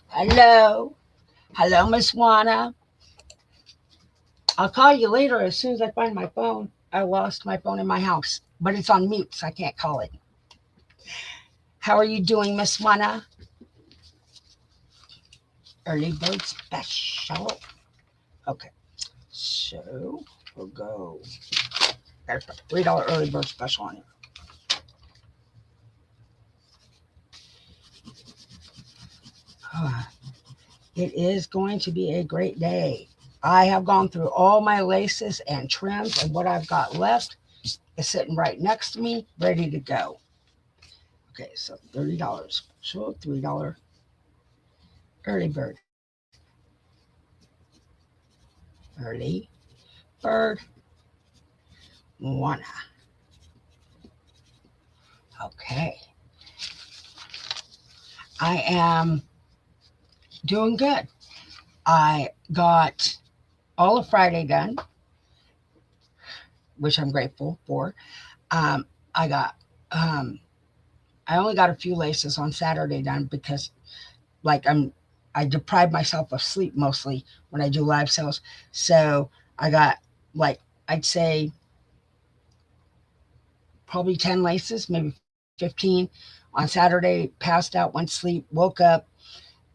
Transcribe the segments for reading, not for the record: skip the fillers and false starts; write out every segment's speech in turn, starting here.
Hello. Hello, Miss Juana. I'll call you later as soon as I find my phone. I lost my phone in my house, but it's on mute, so I can't call it. How are you doing, Miss Juana? Early bird special. Okay, so we'll go. Gotta put $3 early bird special on it. It is going to be a great day. I have gone through all my laces and trims, and what I've got left is sitting right next to me, ready to go. Okay, so $30 special, $3 early bird. Early bird. One. Okay. I am doing good. I got all of Friday done, which I'm grateful for. Um, I got, um, I only got a few laces on Saturday done because, like, I deprive myself of sleep mostly when I do live sales. So I got, like, I'd say probably 10 laces, maybe 15 on Saturday, passed out, went to sleep, woke up,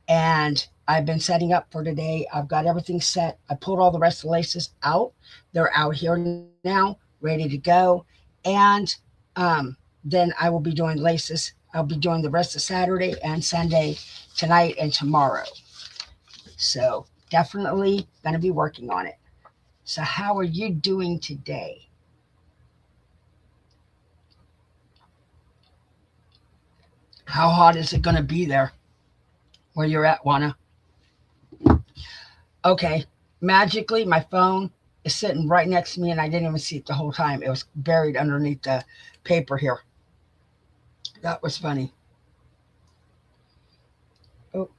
and I've been setting up for today. I've got everything set. I pulled all the rest of the laces out. They're out here now, ready to go. And then I will be doing laces. I'll be doing the rest of Saturday and Sunday tonight and tomorrow. So definitely going to be working on it. So, how are you doing today? How hot is it going to be there where you're at, Juana? Okay. Magically, my phone is sitting right next to me, and I didn't even see it the whole time. It was buried underneath the paper here. That was funny. Oh,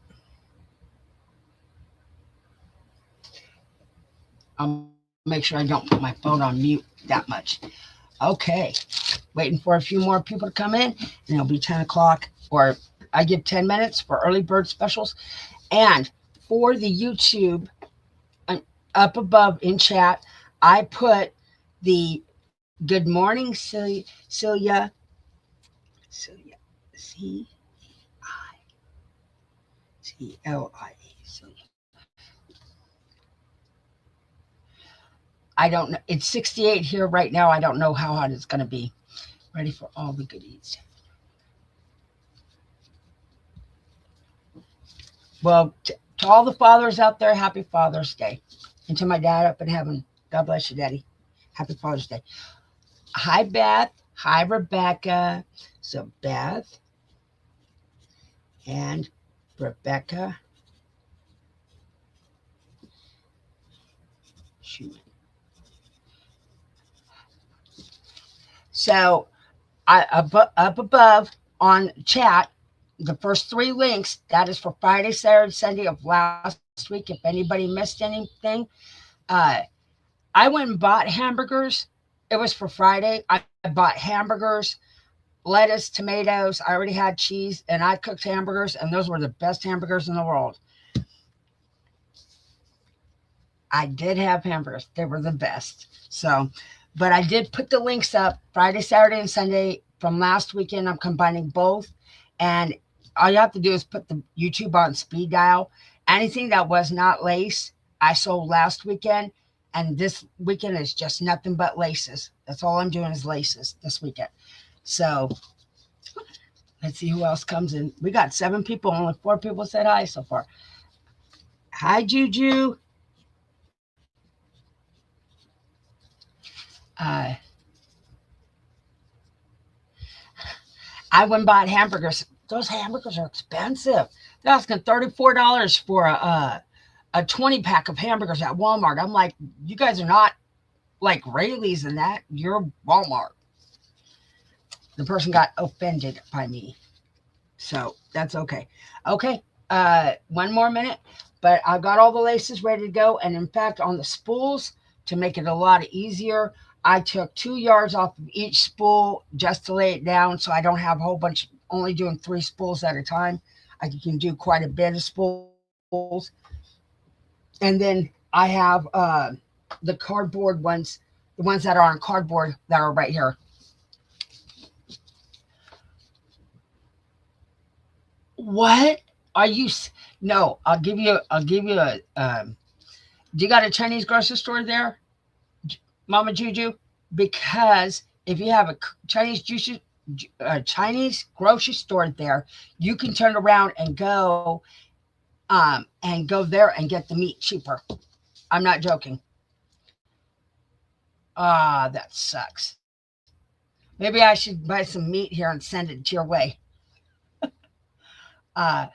I'll make sure I don't put my phone on mute that much. Okay. Waiting for a few more people to come in, and it'll be 10 o'clock, or I give 10 minutes for early bird specials. And for the YouTube, uh, up above in chat, I put the good morning, Celia, Celia, C I Clia. I don't know. It's 68 here right now. I don't know how hot it's going to be. Ready for all the goodies. Well, to all the fathers out there, happy Father's Day. And to my dad up in heaven, God bless you, Daddy. Happy Father's Day. Hi, Beth. Hi, Rebecca. So, Beth and Rebecca Schumann. So, up above on chat, the first three links, that is for Friday, Saturday, Sunday of last week. If anybody missed anything, uh, I went and bought hamburgers. It was for Friday. I bought hamburgers, lettuce, tomatoes. I already had cheese, and I cooked hamburgers, and those were the best hamburgers in the world. I did have hamburgers. They were the best. So, but I did put the links up Friday, Saturday, and Sunday from last weekend. I'm combining both. And all you have to do is put the YouTube on speed dial. Anything that was not lace, I sold last weekend. And this weekend is just nothing but laces. That's all I'm doing is laces this weekend. So let's see who else comes in. We got 7 people. Only 4 people said hi so far. Hi, Juju. Uh, I went and bought hamburgers. Those hamburgers are expensive. They're asking $34 for a 20 pack of hamburgers at Walmart. I'm like, you guys are not like Rayleigh's and that. You're Walmart. The person got offended by me. So that's okay. Okay. One more minute. But I got all the laces ready to go. And in fact, on the spools, to make it a lot easier, I took 2 yards off of each spool just to lay it down so I don't have a whole bunch, only doing 3 spools at a time. I can do quite a bit of spools. And then I have the cardboard ones, the ones that are on cardboard that are right here. What are you? No, I'll give you. I'll give you a. Do you got a Chinese grocery store there, Mama Juju? Because if you have a Chinese grocery store there, you can turn around and go there and get the meat cheaper. I'm not joking. Ah, that sucks. Maybe I should buy some meat here and send it to your way. Uh,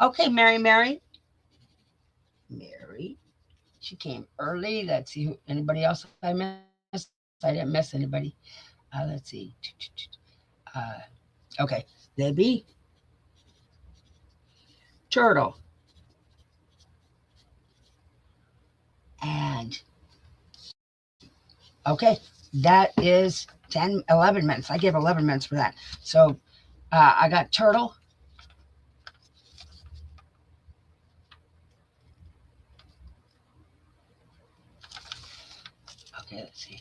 okay, Mary. She came early. Let's see who anybody else I missed. I didn't miss anybody. Let's see. Uh, okay, Debbie, Turtle, and okay, that is 10, 11 minutes. I gave 11 minutes for that. So I got Turtle. Okay, let's see.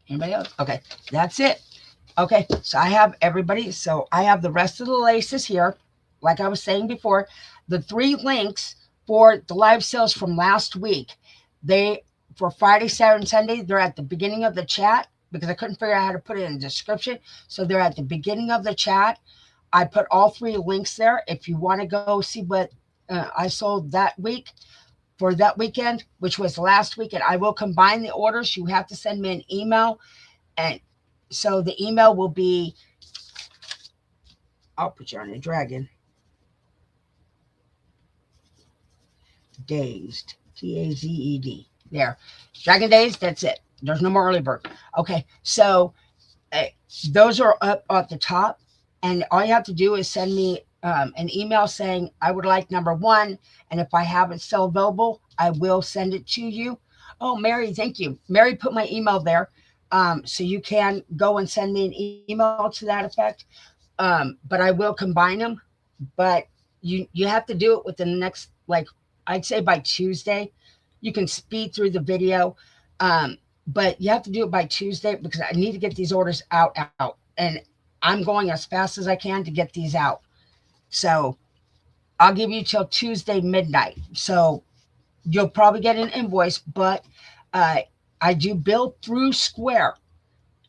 Anybody else? Okay, that's it. Okay, so I have everybody. So I have the rest of the laces here. Like I was saying before, the 3 links for the live sales from last week, they for Friday, Saturday, and Sunday, they're at the beginning of the chat because I couldn't figure out how to put it in the description. So they're at the beginning of the chat. I put all 3 links there. If you want to go see what I sold that week for that weekend, which was last weekend, I will combine the orders. You have to send me an email. And so the email will be, I'll put you on a dragon. Dazed. Dazed. There. Dragon Dazed, that's it. There's no more early bird. Okay. So uh, those are up at the top. And all you have to do is send me an email saying, I would like number 1. And if I have it still available, I will send it to you. Oh, Mary, thank you. Mary put my email there. So you can go and send me an email to that effect. But I will combine them. But you have to do it within the next, like, I'd say by Tuesday. You can speed through the video. But you have to do it by Tuesday because I need to get these orders out. And I'm going as fast as I can to get these out. So I'll give you till Tuesday midnight. So you'll probably get an invoice, but uh, I do bill through Square.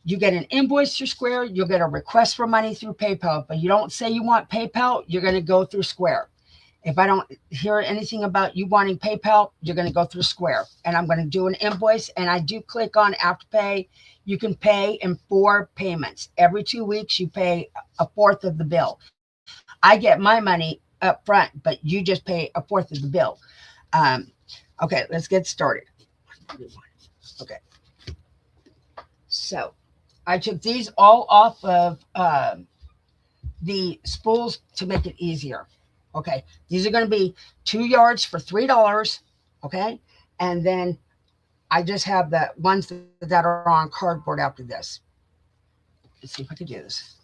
You get an invoice through Square. You'll get a request for money through PayPal. But you don't say you want PayPal. You're going to go through Square. If I don't hear anything about you wanting PayPal, you're going to go through Square. And I'm going to do an invoice. And I do click on Afterpay. You can pay in 4 payments. Every 2 weeks, you pay a fourth of the bill. I get my money up front, but you just pay a fourth of the bill. Um, okay, let's get started. Okay. So I took these all off of the spools to make it easier. Okay, these are going to be 2 yards for $3. Okay, and then I just have the ones that are on cardboard after this. Let's see if I can do this.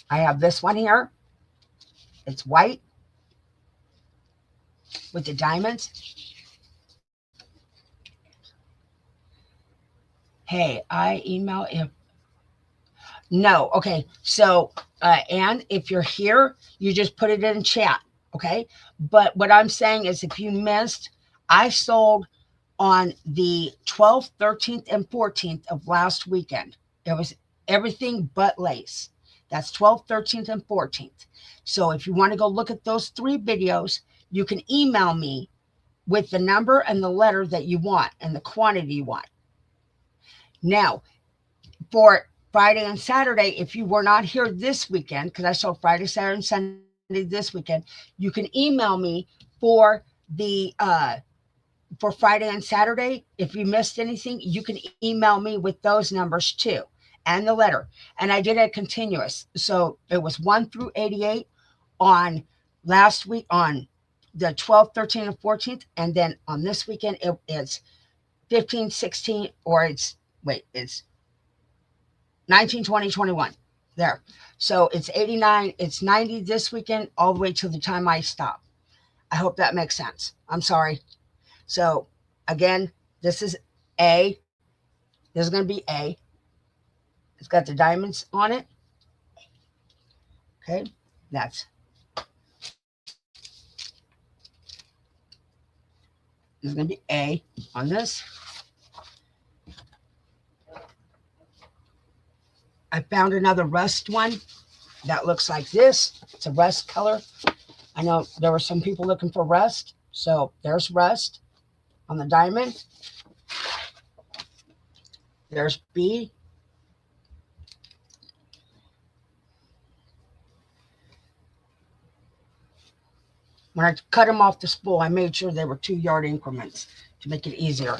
I have this one here. It's white with the diamonds. Hey, I email if no. Okay, so and if you're here, you just put it in chat. Okay, but what I'm saying is, if you missed, I sold on the 12th, 13th, and 14th of last weekend. It was everything but lace. That's 12th, 13th, and 14th. So if you want to go look at those 3 videos, you can email me with the number and the letter that you want and the quantity you want. Now, for Friday and Saturday, if you were not here this weekend, because I sold Friday, Saturday, and Sunday this weekend, you can email me for the for Friday and Saturday. If you missed anything, you can email me with those numbers too and the letter. And I did a continuous. So it was 1 through 88 on last week on the 12th, 13th, and 14th. And then on this weekend, it's 15, 16, or it's wait, it's 19, 20, 21. There. So it's 89, it's 90 this weekend, all the way till the time I stop. I hope that makes sense. I'm sorry. So again, this is A. This is going to be A. It's got the diamonds on it. Okay. That's This is going to be A on this. I found another rust one that looks like this. It's a rust color. I know there were some people looking for rust. So there's rust on the diamond. There's B. When I cut them off the spool, I made sure they were 2-yard increments to make it easier.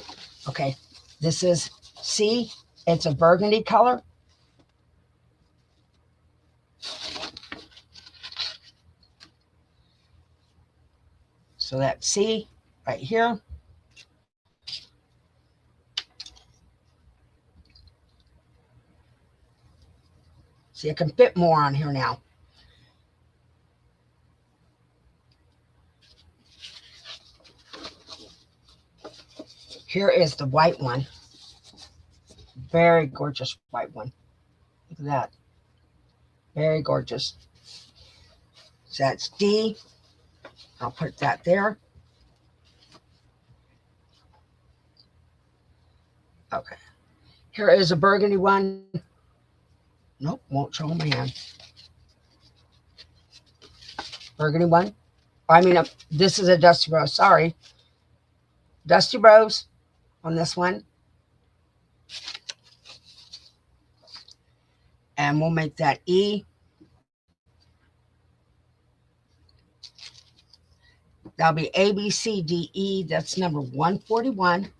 Okay, this is C. It's a burgundy color. So that's C right here. See, I can fit more on here now. Here is the white one. Very gorgeous white one. Look at that. Very gorgeous. So that's D. I'll put that there. Okay. Here is a burgundy one. Nope, won't show my hand. Burgundy one. I mean, this is a Dusty Rose. Sorry. Dusty Rose on this one. And we'll make that E. That'll be A, B, C, D, E. That's number 141.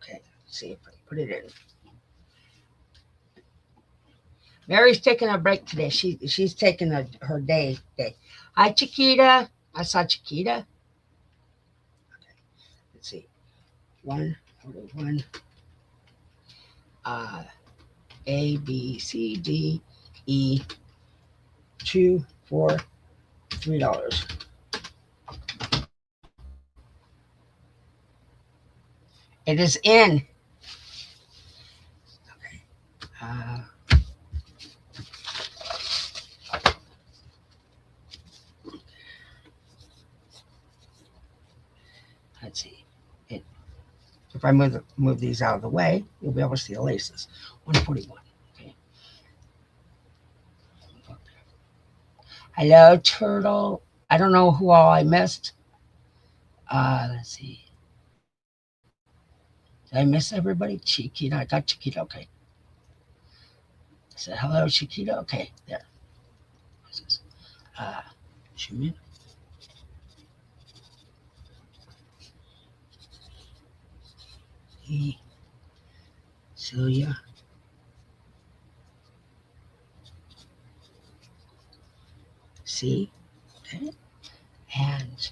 Okay, let's see if I can put it in. Mary's taking a break today. She's taking her day. Hi, Chiquita. I saw Chiquita. Okay, let's see. 141. A, B, C, D, E. 2, 4, $3. It is in. Okay. Let's see. If I move these out of the way, you'll be able to see the laces. 141. Okay. Hello, Turtle. I don't know who all I missed. Let's see. Did I miss everybody? Chiquita. I got Chiquita. Okay. I said hello, Chiquita. Okay, there. What's this? Shumin. E. Celia. C. Okay. And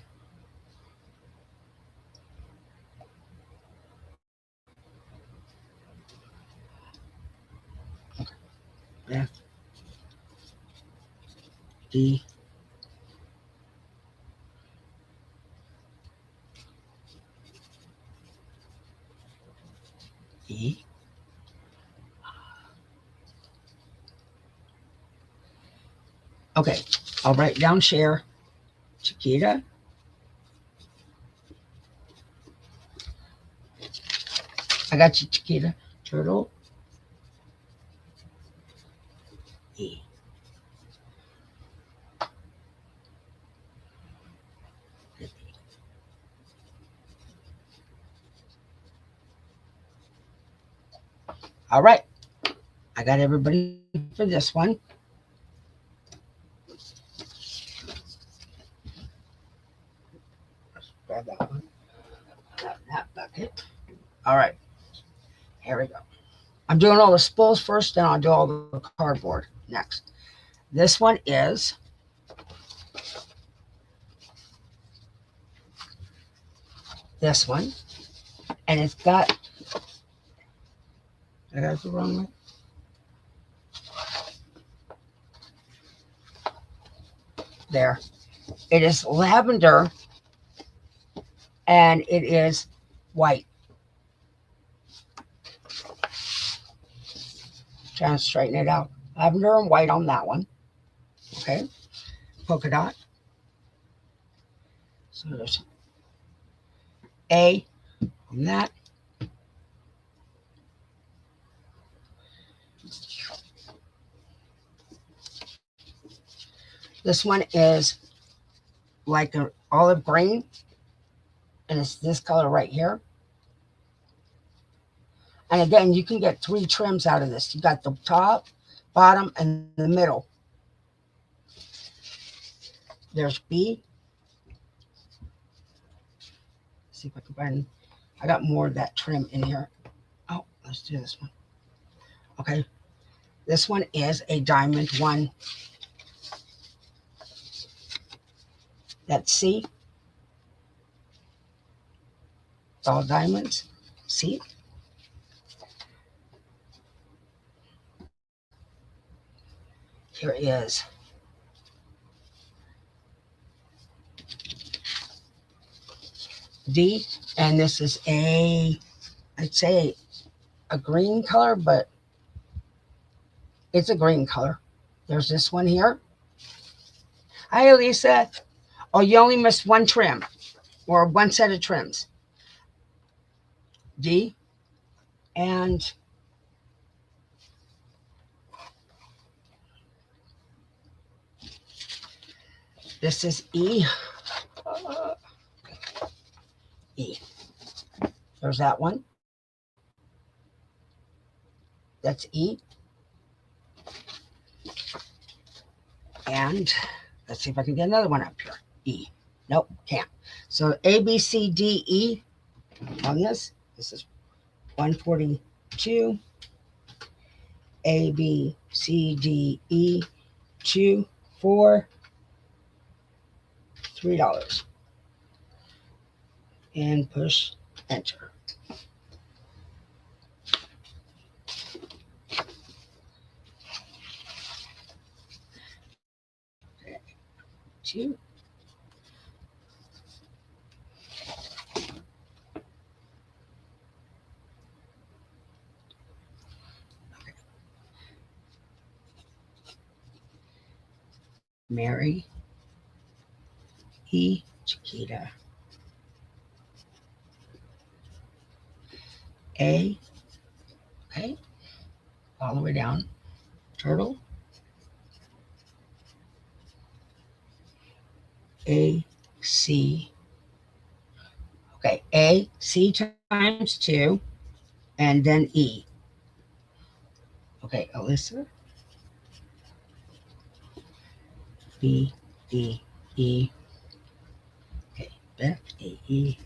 okay. F. D. E. Okay, I'll write down share. Chiquita. I got you, Chiquita. Turtle. E. All right. I got everybody for this one. Let's grab that one. That bucket. All right. Here we go. I'm doing all the spools first, then I'll do all the cardboard next. This one is this one. And it's got, I got it the wrong way. There. It is lavender and it is white. Trying to straighten it out. Lavender and white on that one. Okay. Polka dot. So there's A on that. This one is like an olive green, and it's this color right here. And again, you can get 3 trims out of this. You got the top, bottom, and the middle. There's B. Let's see if I can find, I got more of that trim in here. Oh, let's do this one. Okay. This one is a diamond one. That's C. It's all diamonds. See? Here is D, and this is I'd say a green color, but it's a green color. There's this one here. Hi, Elisa. Oh, you only missed one trim or one set of trims. D, and this is E. E. There's that one. That's E. And let's see if I can get another one up here. E. Nope, can't. So A, B, C, D, E on this. This is 142. A, B, C, D, E, 2, 4, $3. And push enter. Okay. 2. Okay. Mary E. Chiquita. A. Okay. All the way down. Turtle. A. C. Okay. A. C times 2. And then E. Okay. Alyssa. B. D. E. Okay. Beth. A. E.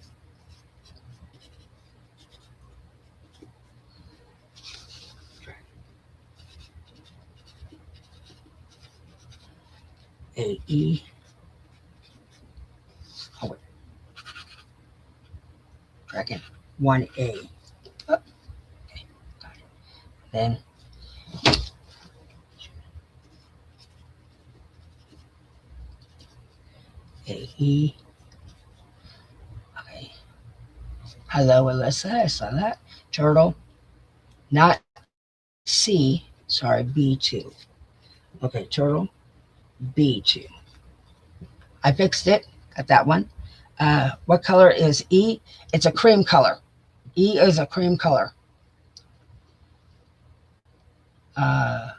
A. E. Oh, wait. Dragon. 1A. Oh, okay. Got it. Then A. E. Okay. Hello, Alyssa. I saw that. Turtle. Not C. Sorry, B2. Okay, turtle. B2. I fixed it. Got that one. What color is E? It's a cream color. E is a cream color. Let's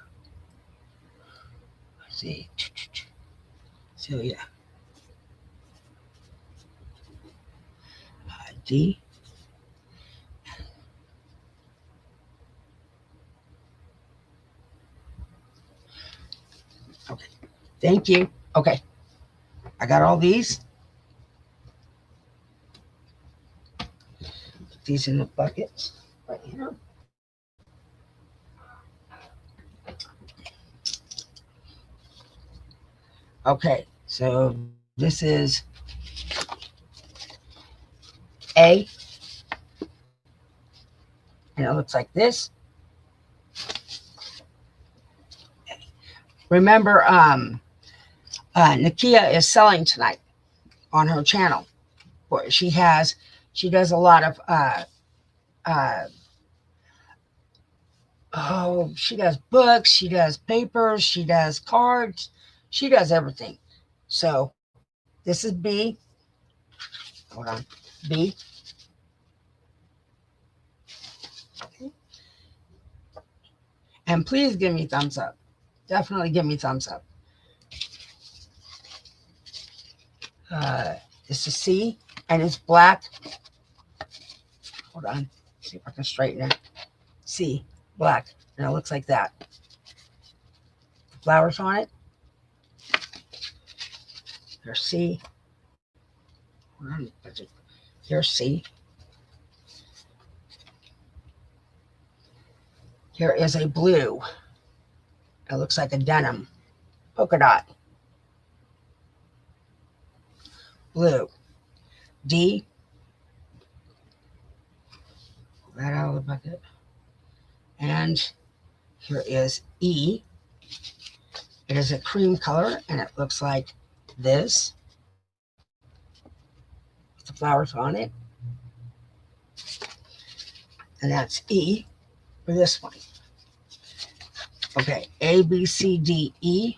see. So, yeah. D. Okay. Thank you. Okay. I got all these. Put these in the buckets right here. Okay. So this is A. and it looks like this. Remember, Nakia is selling tonight on her channel. She does a lot of uh, she does books, she does papers, she does cards, she does everything. So this is B. Hold on, B. And please give me thumbs up. Definitely give me thumbs up. This is C, and it's black. Hold on, see if I can straighten it. C, black, and it looks like that. Flowers on it. Here's C. Here's C. Here is a blue. It looks like a denim polka dot. Blue. D. Pull that out of the bucket. And here is E. It is a cream color, and it looks like this. With the flowers on it. And that's E for this one. Okay, A, B, C, D, E.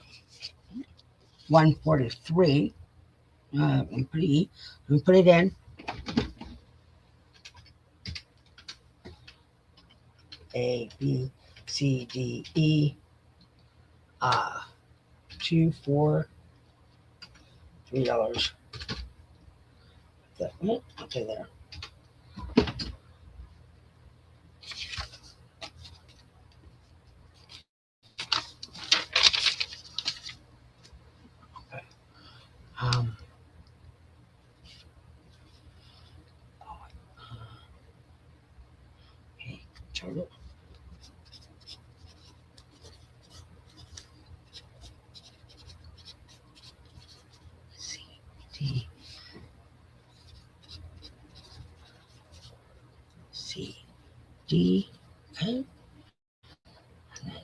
143. Let me put E. Let me put it in. A, B, C, D, E. 2, 4, $3. Okay, there. Okay. Okay, turn it. C, D, C, D. Okay. And then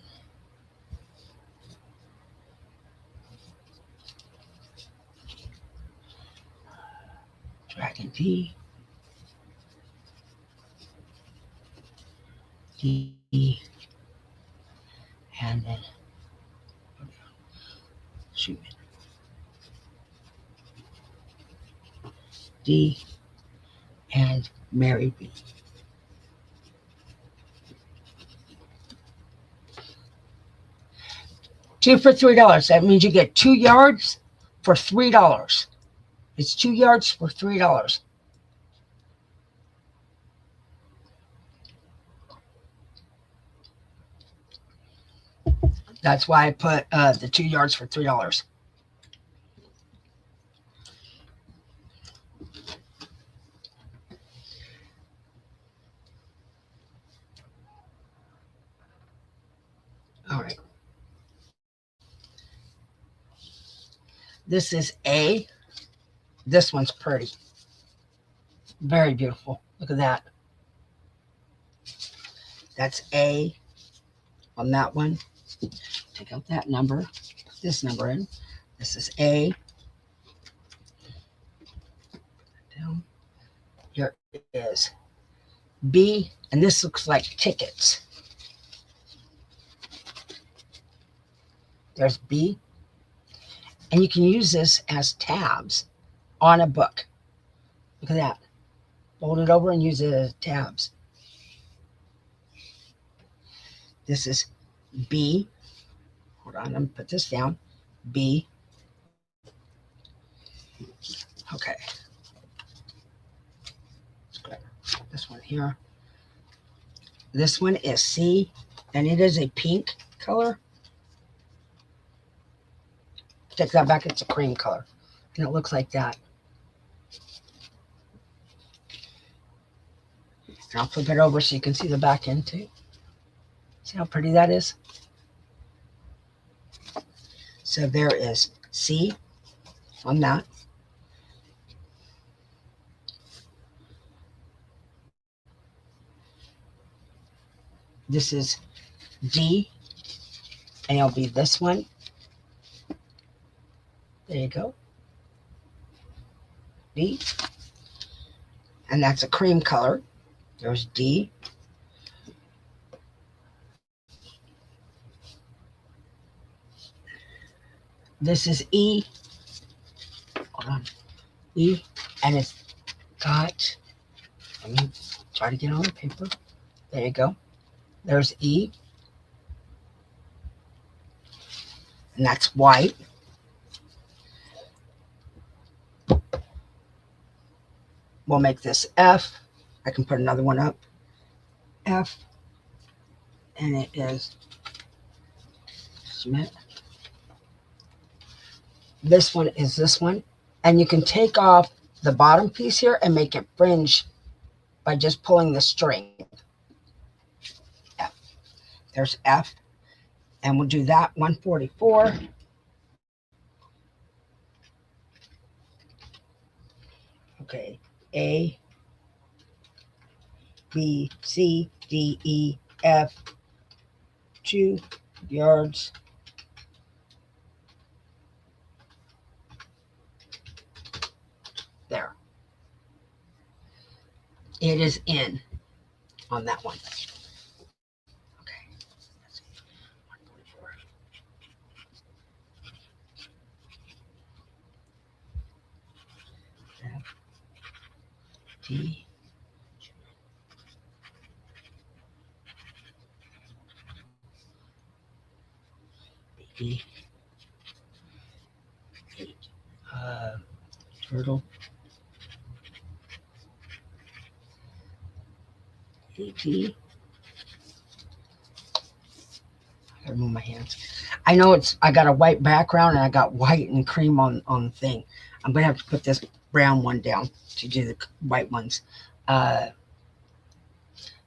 Dragon D. D. And then shoot it. D. And Mary B. Two for $3. That means you get 2 yards for $3. It's 2 yards for $3. That's why I put the 2 yards for $3. All right. This is A. This one's pretty. Very beautiful. Look at that. That's A on that one. Take out that number. Put this number in. This is A. Down. Here is B. And this looks like tickets. There's B. And you can use this as tabs on a book. Look at that. Fold it over and use it as tabs. This is B. Hold on, I'm going to put this down. B. Okay. This one here. This one is C, and it is a pink color. Take that back, it's a cream color. And it looks like that. And I'll flip it over so you can see the back end too. See how pretty that is? So there is C on that. This is D, and it'll be this one. There you go. D. And that's a cream color. There's D. This is E. Hold on. E. And it's got, let me try to get on the paper. There you go. There's E. And that's white. We'll make this F. I can put another one up. F. And it is cement. This one is this one. And you can take off the bottom piece here and make it fringe by just pulling the string. F. There's F. And we'll do that 144. Okay. A, B, C, D, E, F, 2 yards. There. It is in on that one. Okay. Let's see. 144. F, D, B, turtle, AT. I gotta move my hands. I know I got a white background and I got white and cream on the thing. I'm gonna have to put this brown one down to do the white ones.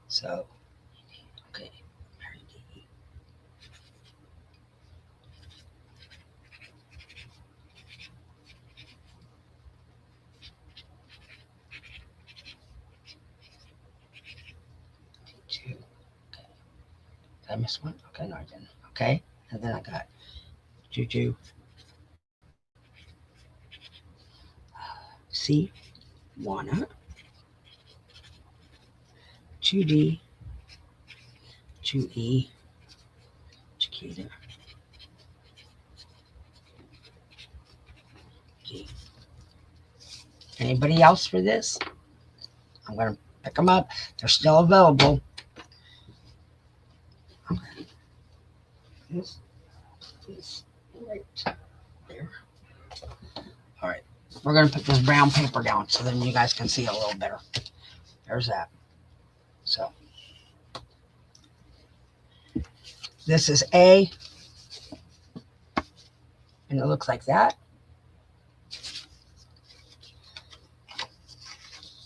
So, okay. Two. Okay. Did I miss one? Okay, no, I didn't. Okay, and then I got Juju. C, Wanna. 2D, 2E, Chiquita. G. Anybody else for this? I'm going to pick them up. They're still available. Okay. This is right there. All right. We're going to put this brown paper down so then you guys can see a little better. There's that. So this is A, and it looks like that.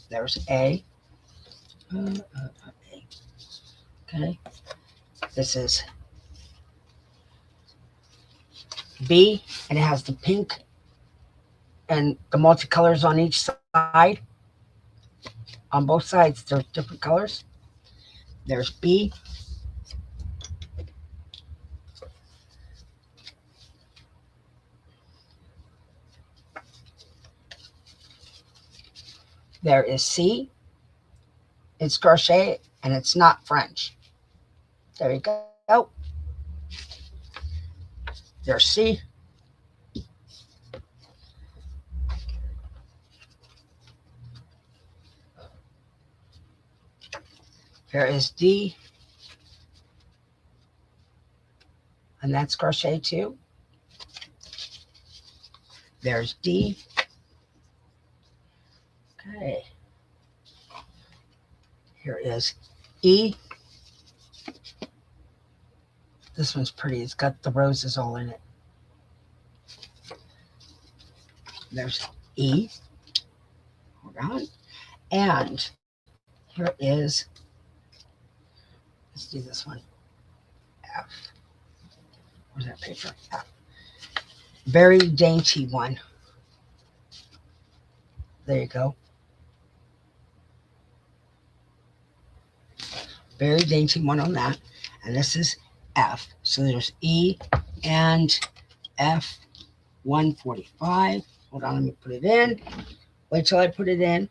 There's A. Okay. This is B, and it has the pink and the multicolors on each side. On both sides, there's different colors. There's B. There is C. It's crochet and it's not French. There you go. There's C. There is D. And that's crochet too. There's D. Okay. Here is E. This one's pretty. It's got the roses all in it. There's E. Hold on. And here is, let's do this one. F. Where's that paper? F. Very dainty one. There you go. Very dainty one on that. And this is F. So there's E and F 145. Hold on, let me put it in. Wait till I put it in.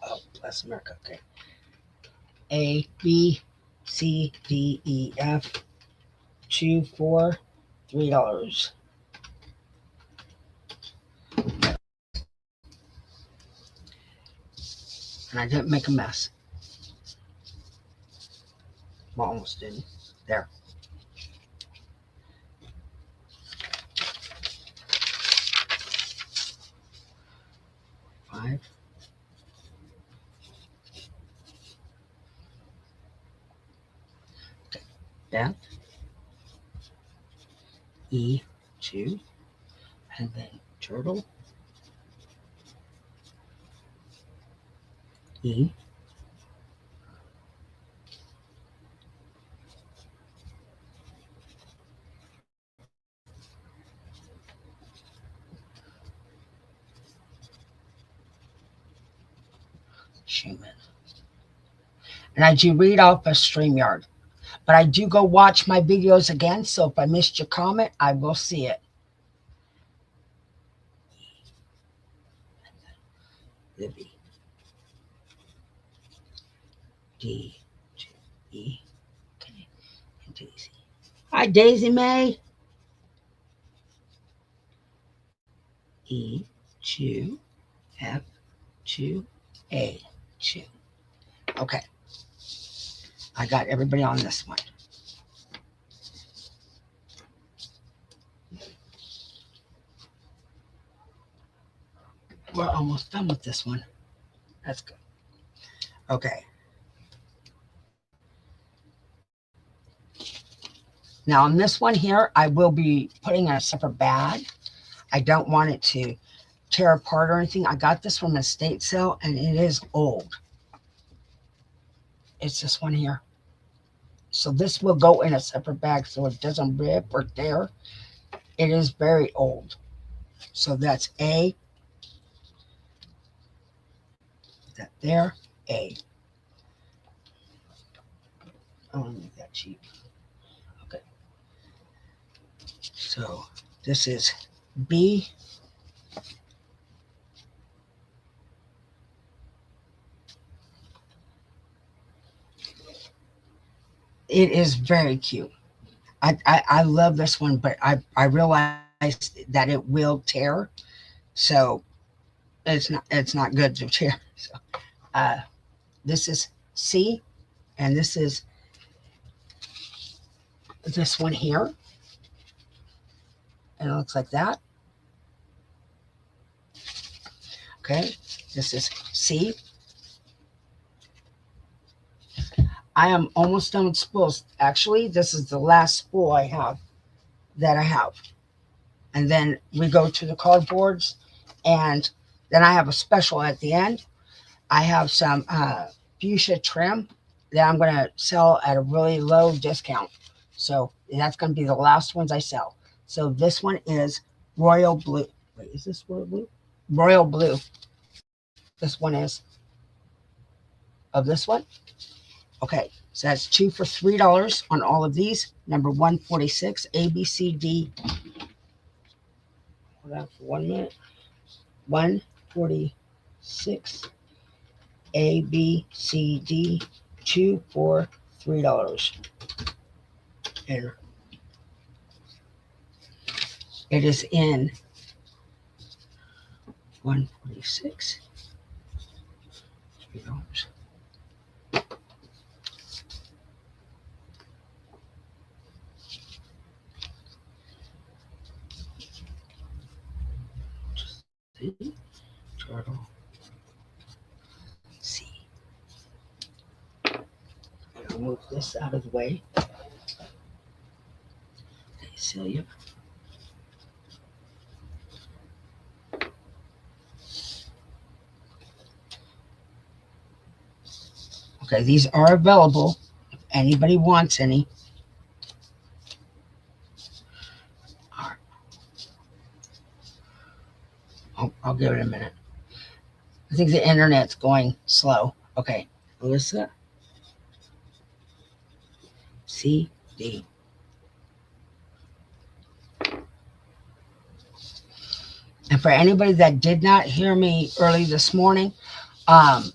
Oh, bless America. Okay. A, B, C, D, E, F, 2, 4, $3. And I didn't make a mess. Well, almost didn't. There. Five. Okay. Beth. E, 2. And then turtle. E. Schumann. And I do read off a StreamYard. But I do go watch my videos again, so if I missed your comment, I will see it. Libby. D, E, K, and Daisy. Hi, Daisy May. E, 2, F, 2, A, 2. Okay. I got everybody on this one. We're almost done with this one. That's good. Okay. Now on this one here, I will be putting in a separate bag. I don't want it to tear apart or anything. I got this from an estate sale and it is old. It's this one here. So this will go in a separate bag so it doesn't rip or tear. It is very old. So that's A. That there, A. I don't make that cheap. Okay. So this is B. It is very cute. I love this one, but I realized that it will tear. So it's not good to tear. So this is C, and this is this one here. And it looks like that. Okay, this is C. I am almost done with spools. Actually, this is the last spool I have. And then we go to the cardboards, and then I have a special at the end. I have some fuchsia trim that I'm going to sell at a really low discount. So that's going to be the last ones I sell. So this one is royal blue. Wait, is this royal blue? Royal blue. This one is of this one. Okay, so that's 2 for $3 on all of these. Number 146, A, B, C, D. Hold on for 1 minute. 146, A, B, C, D. 2 for $3. And it is in 146. $3. Turtle. C. I'll move this out of the way. Okay, Celia. Okay, these are available. If anybody wants any. I'll give it a minute. I think the internet's going slow. Okay, Alyssa, CD. And for anybody that did not hear me early this morning, um,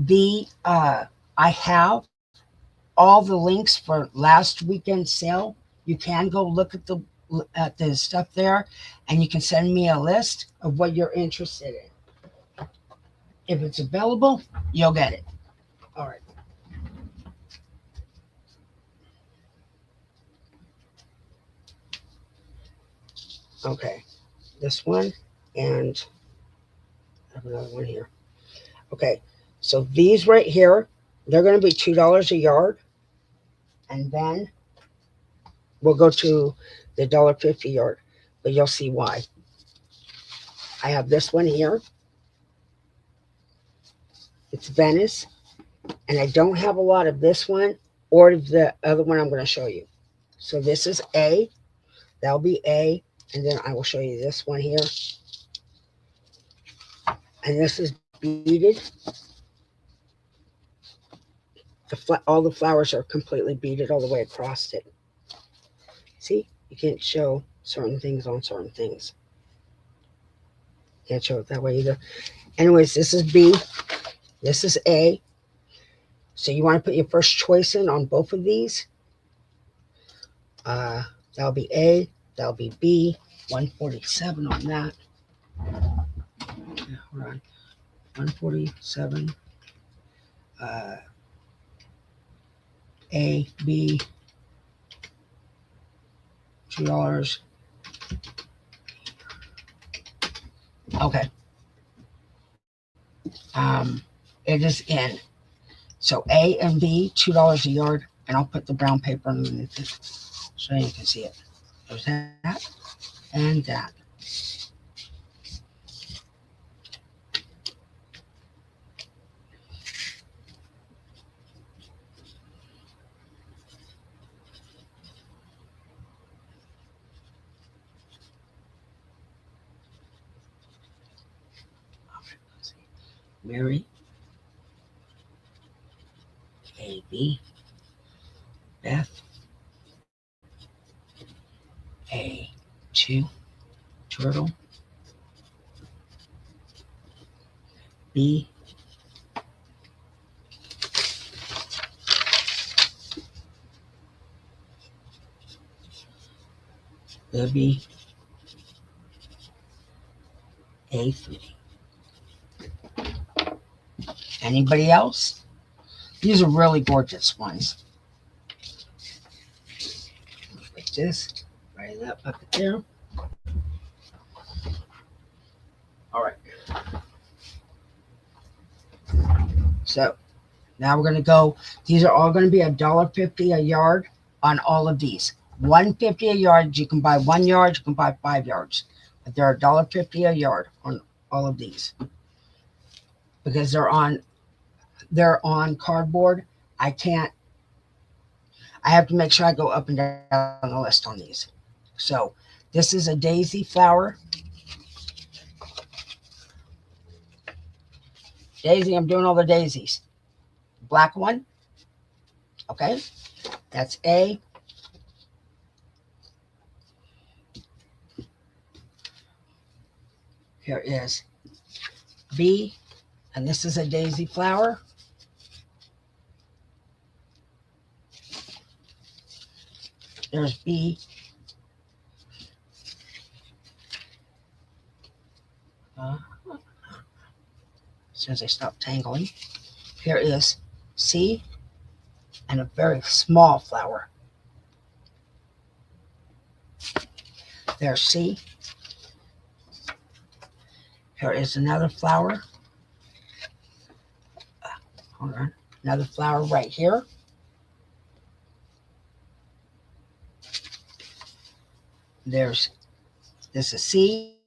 I have all the links for last weekend's sale. You can go look at the stuff there, and you can send me a list of what you're interested in. If it's available, you'll get it. All right. Okay. This one, and I have another one here. Okay. So these right here, they're going to be $2 a yard, and then we'll go to the $1.50 yard, but you'll see why. I have this one here. It's Venice, and I don't have a lot of this one or the other one I'm going to show you. So this is A. That'll be A, and then I will show you this one here. And this is beaded. All the flowers are completely beaded all the way across it. See, you can't show certain things on certain things. Can't show it that way either. Anyways, this is B. This is A. So you want to put your first choice in on both of these. That'll be A. That'll be B. 147 on that. Yeah, hold on. 147. A, B, $2. Okay. It is in. So A and B, $2 a yard, and I'll put the brown paper underneath it so you can see it. There's that and that. Mary, A.B., Beth, A2, Turtle, B, Libby, A3. Anybody else? These are really gorgeous ones. Like this, right in that bucket there. All right. So now we're going to go. These are all going to be $1.50 a yard on all of these. $1.50 a yard. You can buy 1 yard. You can buy 5 yards. But they're $1.50 a yard on all of these because they're on cardboard. I have to make sure I go up and down the list on these. So this is a daisy flower. Daisy, I'm doing all the daisies. Black one. Okay. That's A. Here is B. And this is a daisy flower. There's B. As soon as I stop tangling. Here is C. And a very small flower. There's C. Here is another flower. Hold on. Another flower right here. This is C.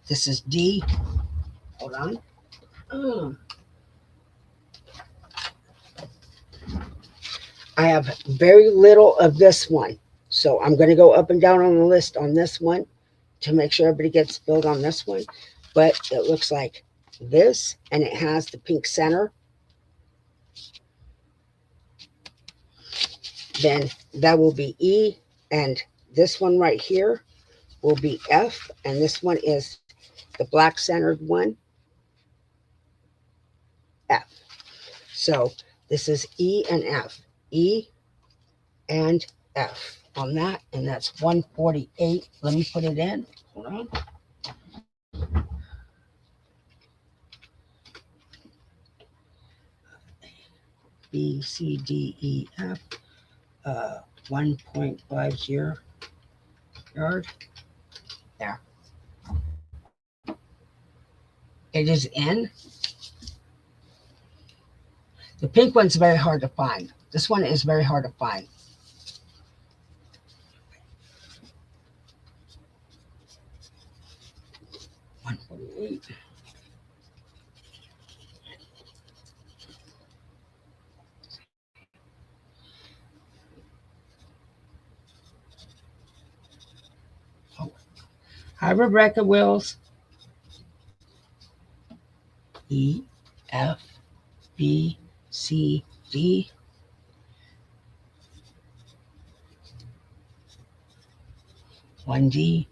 This is D. Hold on. I have very little of this one. So I'm going to go up and down on the list on this one to make sure everybody gets filled on this one. But it looks like this, and it has the pink center, then that will be E, and this one right here will be F, and this one is the black centered one, F. So this is E and F, E and F on that, and that's 148. Let me put it in. Hold on. B, C, D, E, F, 1.50 yard. There. It is in. The pink one's very hard to find. This one is very hard to find. $148. Oh. Hi, Rebecca Wills. E, F, B, C, D. One D.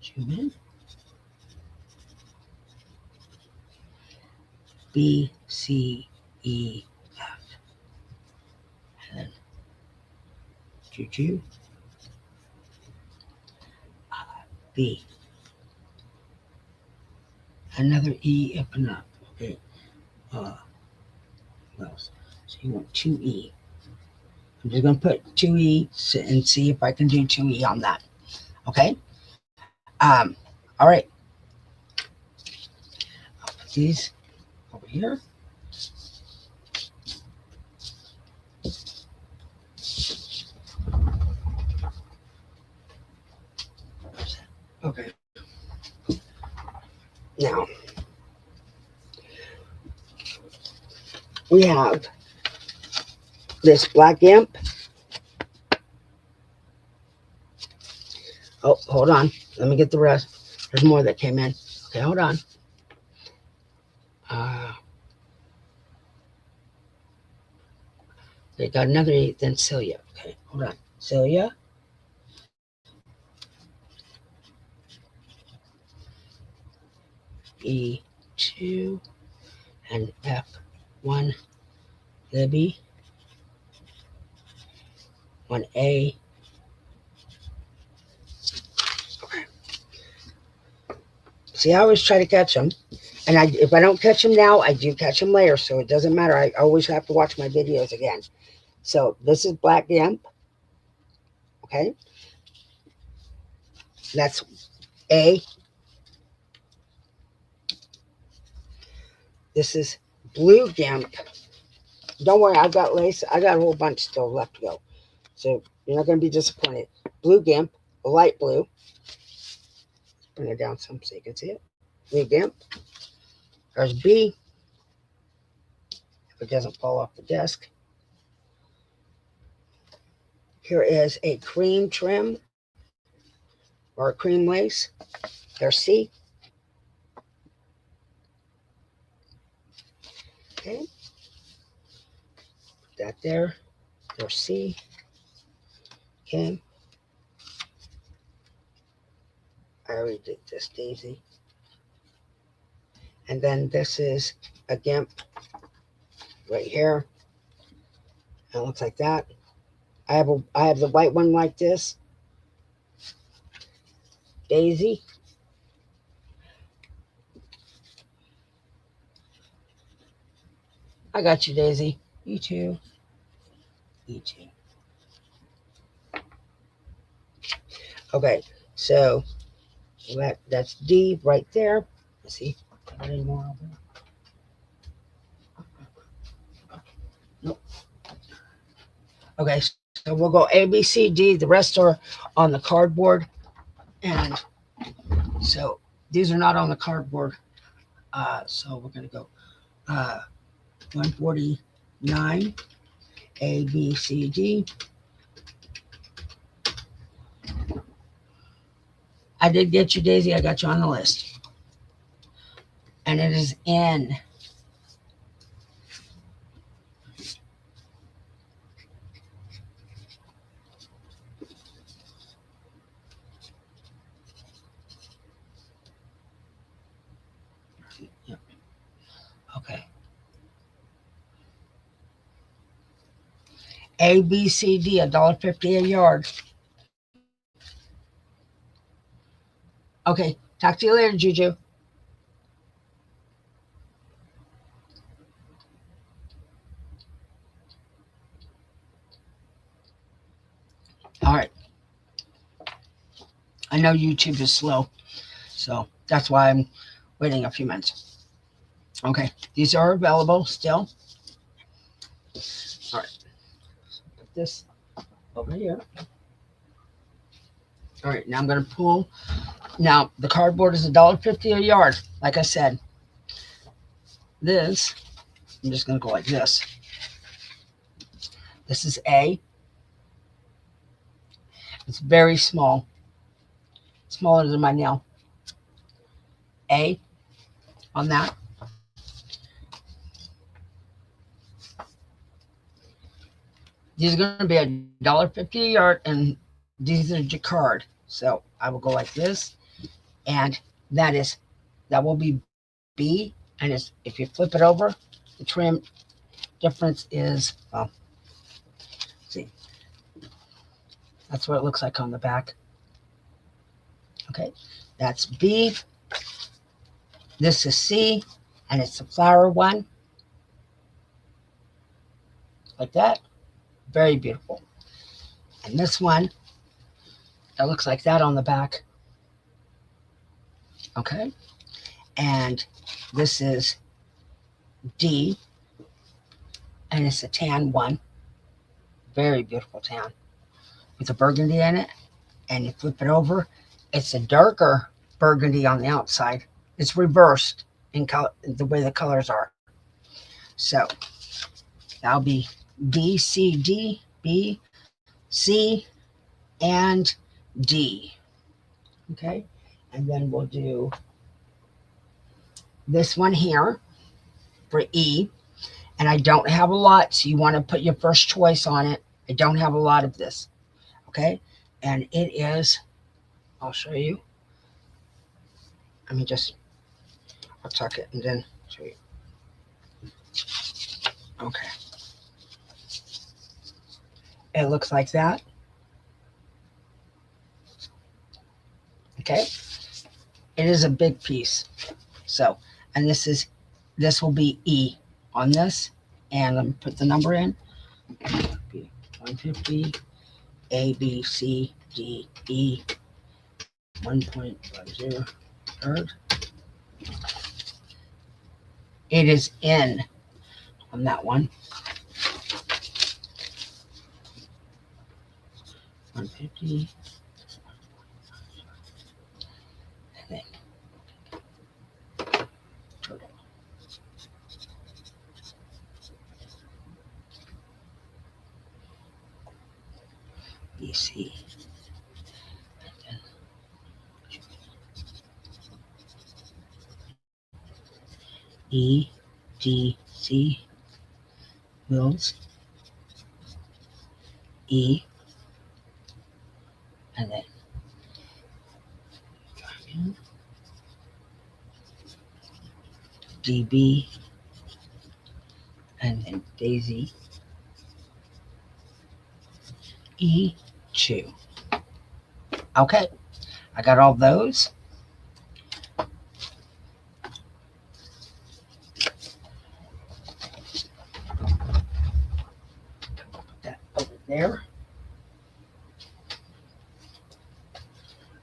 Zoom in. B, C, E, F. And then Juju. B. Another E up and up. Okay. What else? So you want 2E. I'm just going to put 2E and see if I can do 2E on that. Okay. All right. I'll put these over here. Okay. Now, we have this black imp. Oh, hold on. Let me get the rest. There's more that came in. Okay, hold on. They got another E, then Celia. Okay, hold on. Celia. E2 and F1 Libby. 1A. Okay. See, I always try to catch them. And if I don't catch them now, I do catch them later. So it doesn't matter. I always have to watch my videos again. So this is Black Imp. Okay. That's A. This is Blue Gimp. Don't worry, I've got lace. I got a whole bunch still left to go. So you're not going to be disappointed. Blue Gimp, light blue. Bring it down some so you can see it. Blue Gimp. There's B. If it doesn't fall off the desk. Here is a cream trim or a cream lace. There's C. Okay. Put that there. There's C. Okay. I already did this daisy. And then this is a Gimp right here. And it looks like that. I have the white one like this. Daisy. I got you, Daisy. You too. You too. Okay, so that's D right there. Let's see. Any more over there? Nope. Okay, so we'll go A, B, C, D. The rest are on the cardboard. And so these are not on the cardboard. So we're going to go 149, A, B, C, D. I did get you, Daisy. I got you on the list. And it is in. Yep. Okay. A, B, C, D, $1.50 a yard. Okay. Talk to you later, Juju. All right. I know YouTube is slow, so that's why I'm waiting a few minutes. Okay. These are available still. All right. Put this over here. All right. Now I'm going to pull. Now, the cardboard is $1.50 a yard. Like I said, this, I'm just going to go like this. This is A. It's very small, smaller than my nail. A on that. These are going to be $1.50 a yard, and these are jacquard. So I will go like this, and that will be B. And if you flip it over, the trim difference is, well, see, that's what it looks like on the back. Okay, that's B. This is C, and it's the flower one, like that. Very beautiful. And this one, it looks like that on the back. Okay, and this is D, and it's a tan one. Very beautiful tan with a burgundy in it. And you flip it over, it's a darker burgundy on the outside. It's reversed in color, the way the colors are. So that'll be B, C, D, B, C, and D. Okay, and then we'll do this one here for E. And I don't have a lot, so you want to put your first choice on it. I don't have a lot of this. Okay, and it is, I'll show you. Let me just, I'll tuck it and then show you. Okay. It looks like that. Okay. It is a big piece. So, and this will be E on this. And let me put the number in. 150, A, B, C, D, E, 1.50 third. It is in on that one. 150. And then total. BC. E, D, C, Wills, E, and then DB, and then Daisy, E2. Okay, I got all those. Put that over there.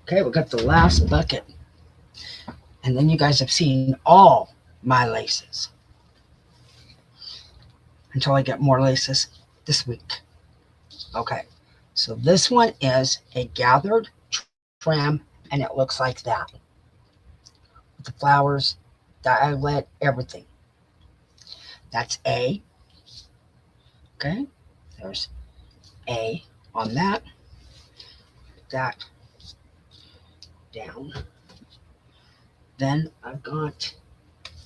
Okay, we got the last bucket. And then you guys have seen all my laces until I get more laces this week. Okay, so this one is a gathered trim, and it looks like that. With the flowers, the eyelet, everything. That's A. Okay, there's A on that. That down. Then I've got,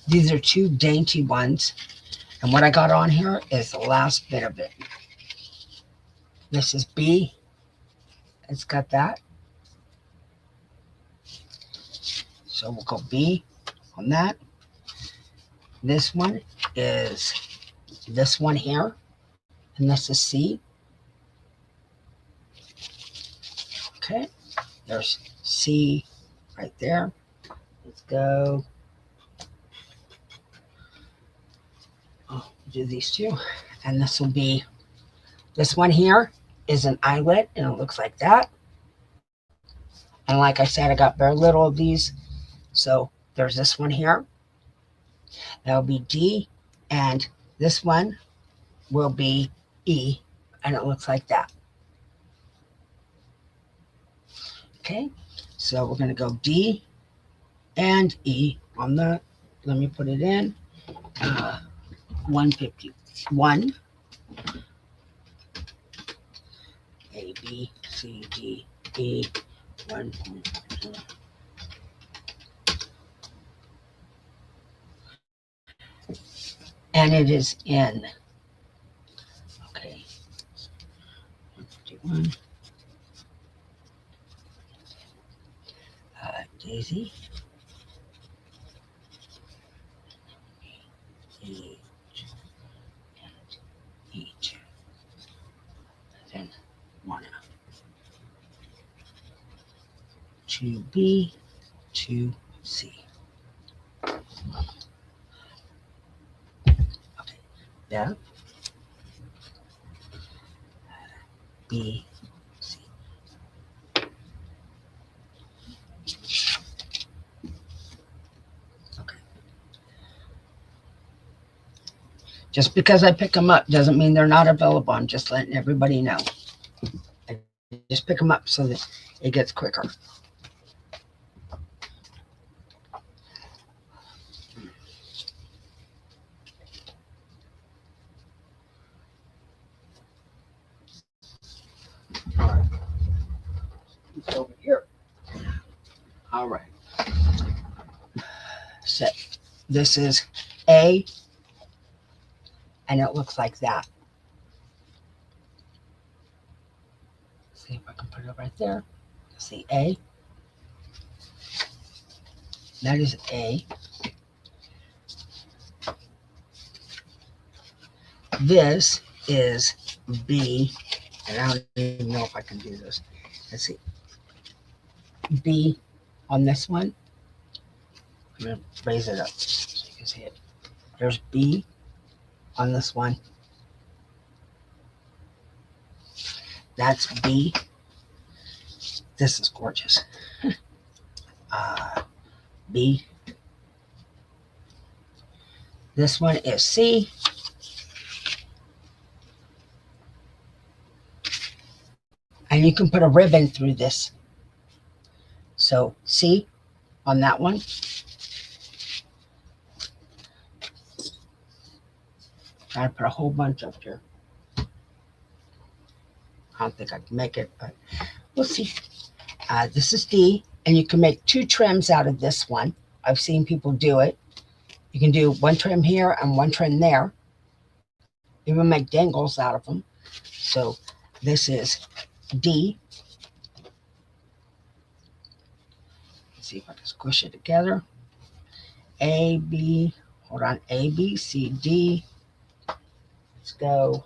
these are two dainty ones. And what I got on here is the last bit of it. This is B. It's got that. So we'll go B on that. This one is this one here. And this is C. Okay. There's C right there. Let's go. Oh, do these two. And this will be, this one here is an eyelet, and it looks like that. And like I said, I got very little of these. So there's this one here. That'll be D. And this one will be E. And it looks like that. Okay. So we're going to go D and E on that. Let me put it in. 151. A, B, C, D, E. 1. And it is in. Okay. 151. Daisy. H and H. Then 1. 2B, 2C. Okay. That. B, C. Okay. Just because I pick them up doesn't mean they're not available. I'm just letting everybody know. I just pick them up so that it gets quicker. All right. It's over here. All right. So this is A, and it looks like that. See if I can put it right there. See A. That is A. This is B, and I don't even know if I can do this. Let's see. B on this one. I'm going to raise it up so you can see it. There's B on this one. That's B. This is gorgeous. B. This one is C. And you can put a ribbon through this. So C on that one. Try to put a whole bunch up here. I don't think I can make it, but we'll see. This is D, and you can make 2 trims out of this one. I've seen people do it. You can do 1 trim here and 1 trim there. You can make dangles out of them. So this is D. Let's see if I can squish it together. A, B, hold on, A, B, C, D. Let's go.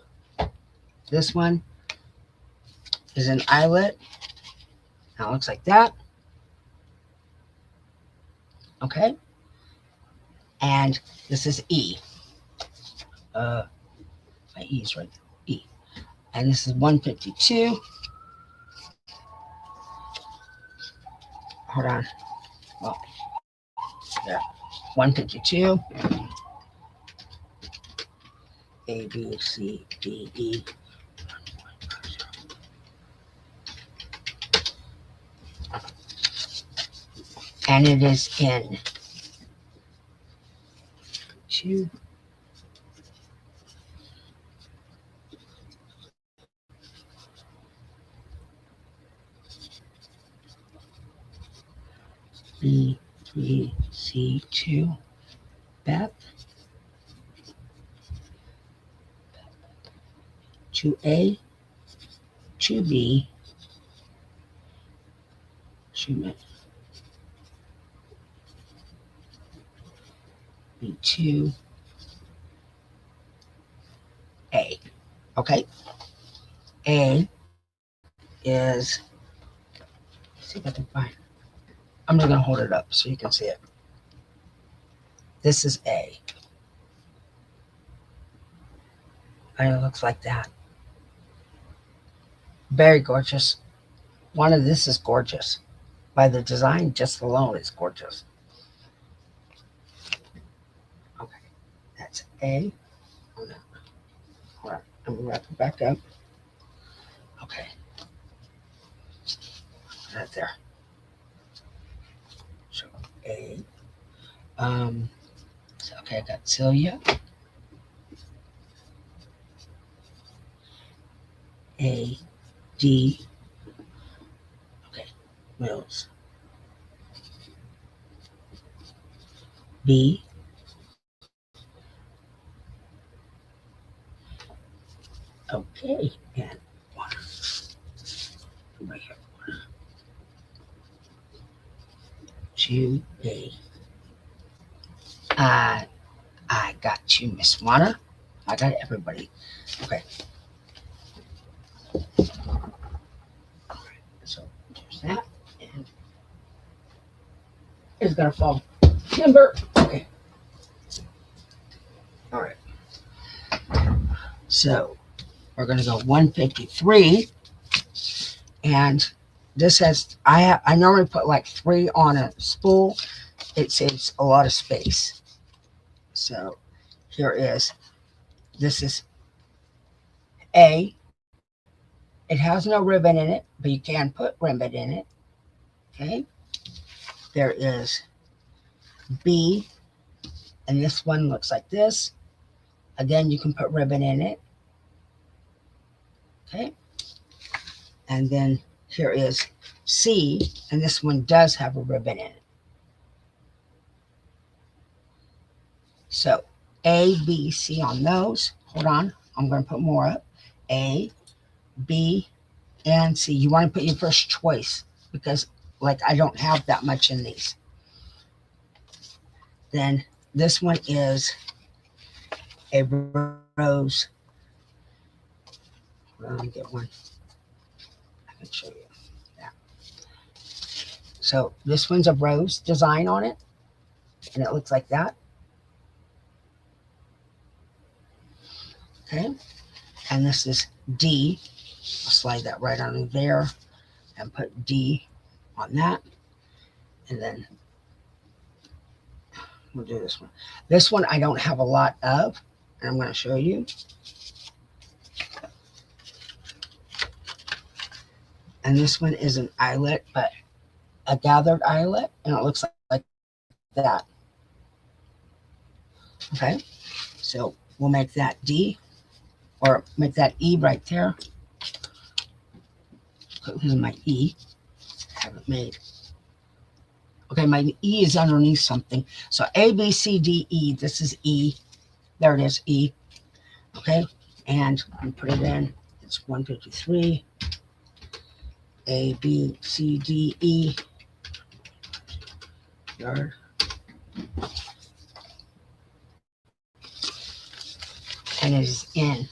This one is an eyelet. Now it looks like that. Okay. And this is E. My E is right there. E. And this is 152. Hold on. Well, there. 152. A, B, C, D, E. And it is in 2. B3C2 Beth 2A 2B 2B2A. Okay. A is, see if I can find. I'm just gonna hold it up so you can see it. This is A. And it looks like that. Very gorgeous. One of this is gorgeous. By the design just alone is gorgeous. Okay, that's A. All right, I'm gonna wrap it back up. Okay, right there. So A. So, okay, I got Celia. A. D. Okay, Mills. B. Okay, and one. Right here. 2A. I got you, Miss Juana. I got everybody. Okay. So there's that. And it's gonna fall. Timber. Okay. All right. So we're gonna go 153. And this has, I normally put like 3 on a spool. It saves a lot of space. So here is, this is A. It has no ribbon in it, but you can put ribbon in it. Okay. There is B, and this one looks like this. Again, you can put ribbon in it. Okay. And then here is C, and this one does have a ribbon in it. So A, B, C on those. Hold on. I'm going to put more up. A, B, and C. You want to put your first choice because, like, I don't have that much in these. Then this one is a rose. Let me get one. I can show you that. So this one's a rose design on it, and it looks like that. Okay. And this is D. I'll slide that right under there and put D on that. And then we'll do this one. This one I don't have a lot of, and I'm going to show you. And this one is an eyelet, but a gathered eyelet, and it looks like that. Okay, so we'll make that D, or make that E right there. This is my E. I have it made. Okay, my E is underneath something. So A, B, C, D, E. This is E. There it is, E. Okay, and we put it in. It's 153. A, B, C, D, E. Yard. And it is in.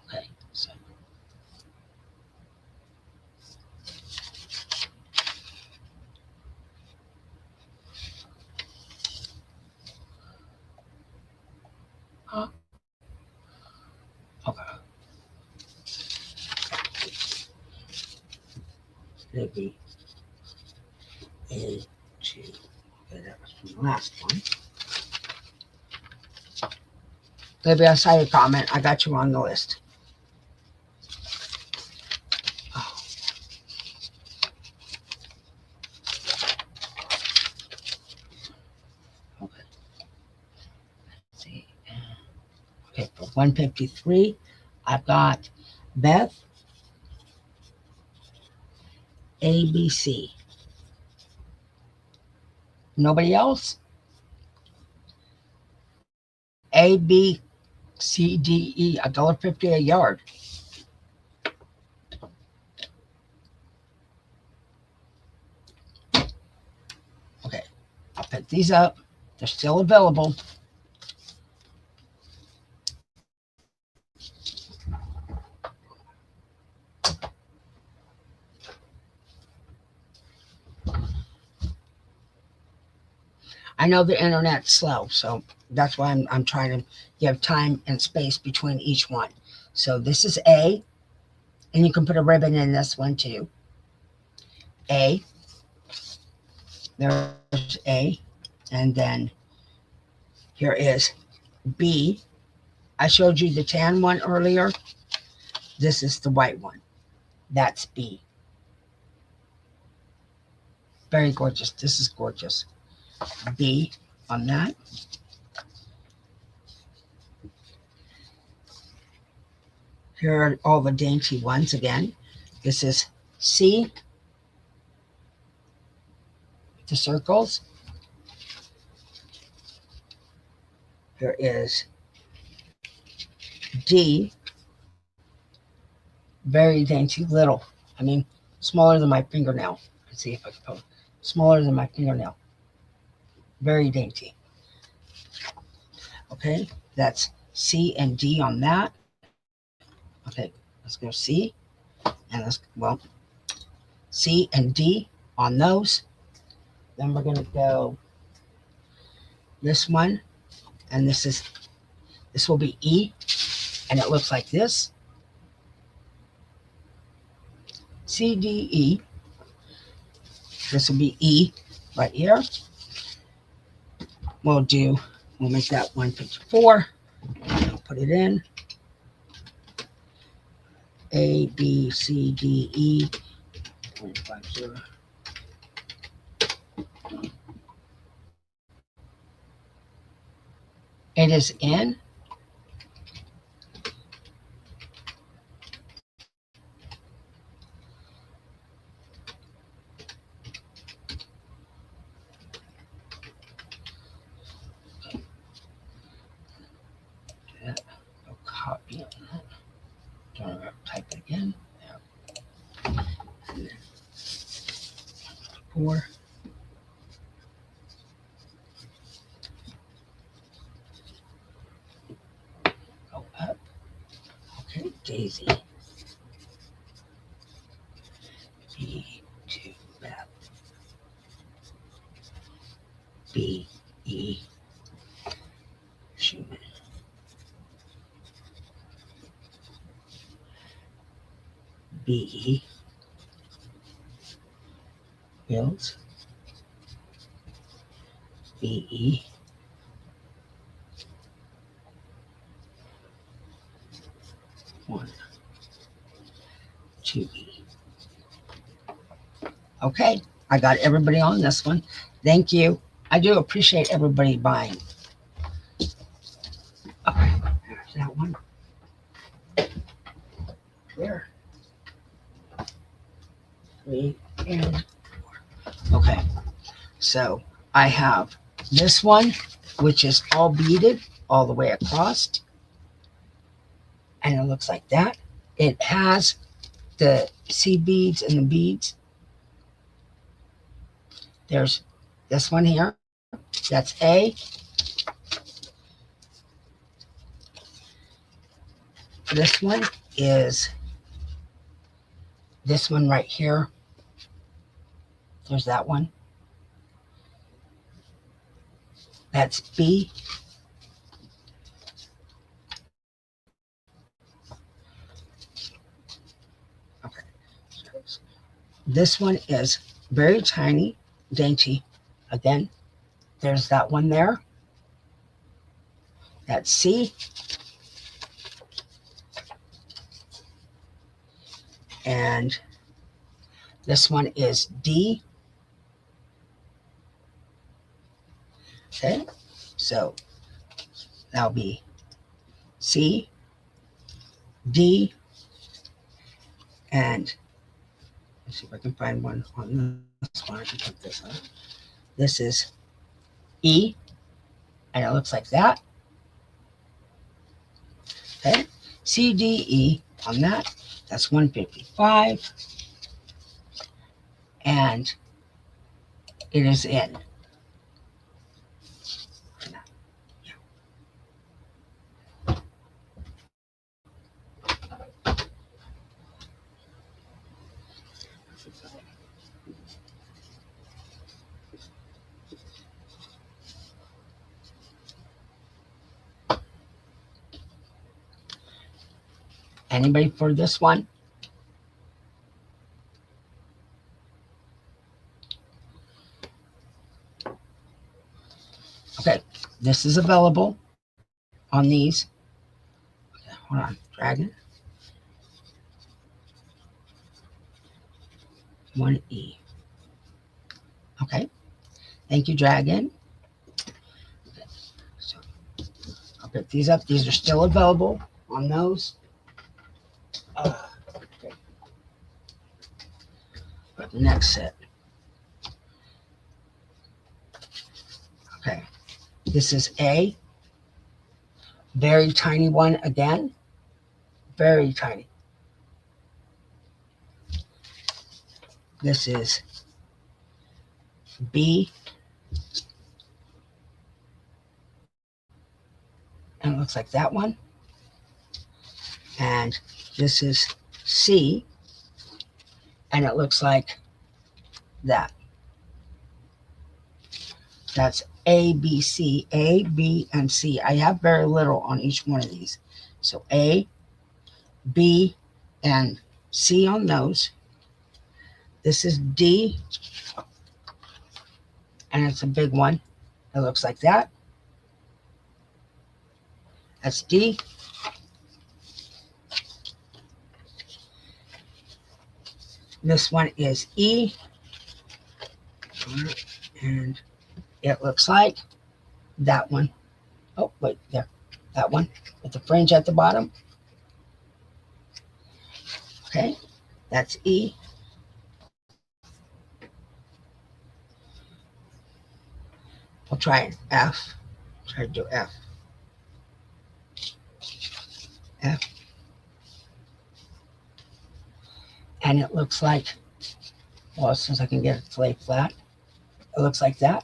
Okay, so. Okay. Maybe A, G. Okay, that was from the last one. Maybe I saw your comment. I got you on the list. Oh. Okay. 153. I've got Beth, ABC. Nobody else? A, B, C, D, E, $1.50 a yard. Okay, I'll pick these up. They're still available. I know the internet's slow, so that's why I'm trying to give time and space between each one. So this is A, and you can put a ribbon in this one too. A, there's A, and then here is B. I showed you the tan one earlier. This is the white one. That's B. Very gorgeous. This is gorgeous. B on that. Here are all the dainty ones again. This is C, the circles. Here is D, very dainty, little. I mean, smaller than my fingernail. Let's see if I can put smaller than my fingernail. Very dainty. Okay, that's C and D on that. Okay, let's go C, and C and D on those. Then we're gonna go this one, and this will be E, and it looks like this. C, D, E. This will be E right here. We'll make that 154. I'll put it in. A, B, C, D, E. 150. It is in. Copy on that. Don't type it again. Yeah. 4. Go up. Okay, Daisy. B to Beth. B, E, Schumann. B, Bills. B, E. 1, 2E. Okay, I got everybody on this one. Thank you. I do appreciate everybody buying. Okay, there's that one. There. 3 and 4. Okay, so I have this one, which is all beaded all the way across. And it looks like that. It has the C beads and the beads. There's this one here. That's A. This one is this one right here. There's that one. That's B. Okay. This one is very tiny, dainty. Again, there's that one there. That's C. And this one is D. Okay, so that'll be C, D, and let's see if I can find one on this one. I can put this on. This is E, and it looks like that. Okay, C, D, E on that. That's 155, and it is in. Anybody for this one? Okay, this is available on these. Okay, hold on, Dragon. 1E. Okay, thank you, Dragon. Okay, so I'll pick these up. These are still available on those. Okay. But the next set. Okay, this is A. Very tiny one again. Very tiny. This is B. And it looks like that one. And this is C. And it looks like that. That's A, B, C, A, B, and C. I have very little on each one of these. So A, B, and C on those. This is D, and it's a big one. It looks like that. That's D. This one is E, and it looks like that one. Oh, wait, there. That one with the fringe at the bottom. Okay, that's E. I'll try F. Try to do F. F. And it looks like, well, since I can get it to lay flat, it looks like that.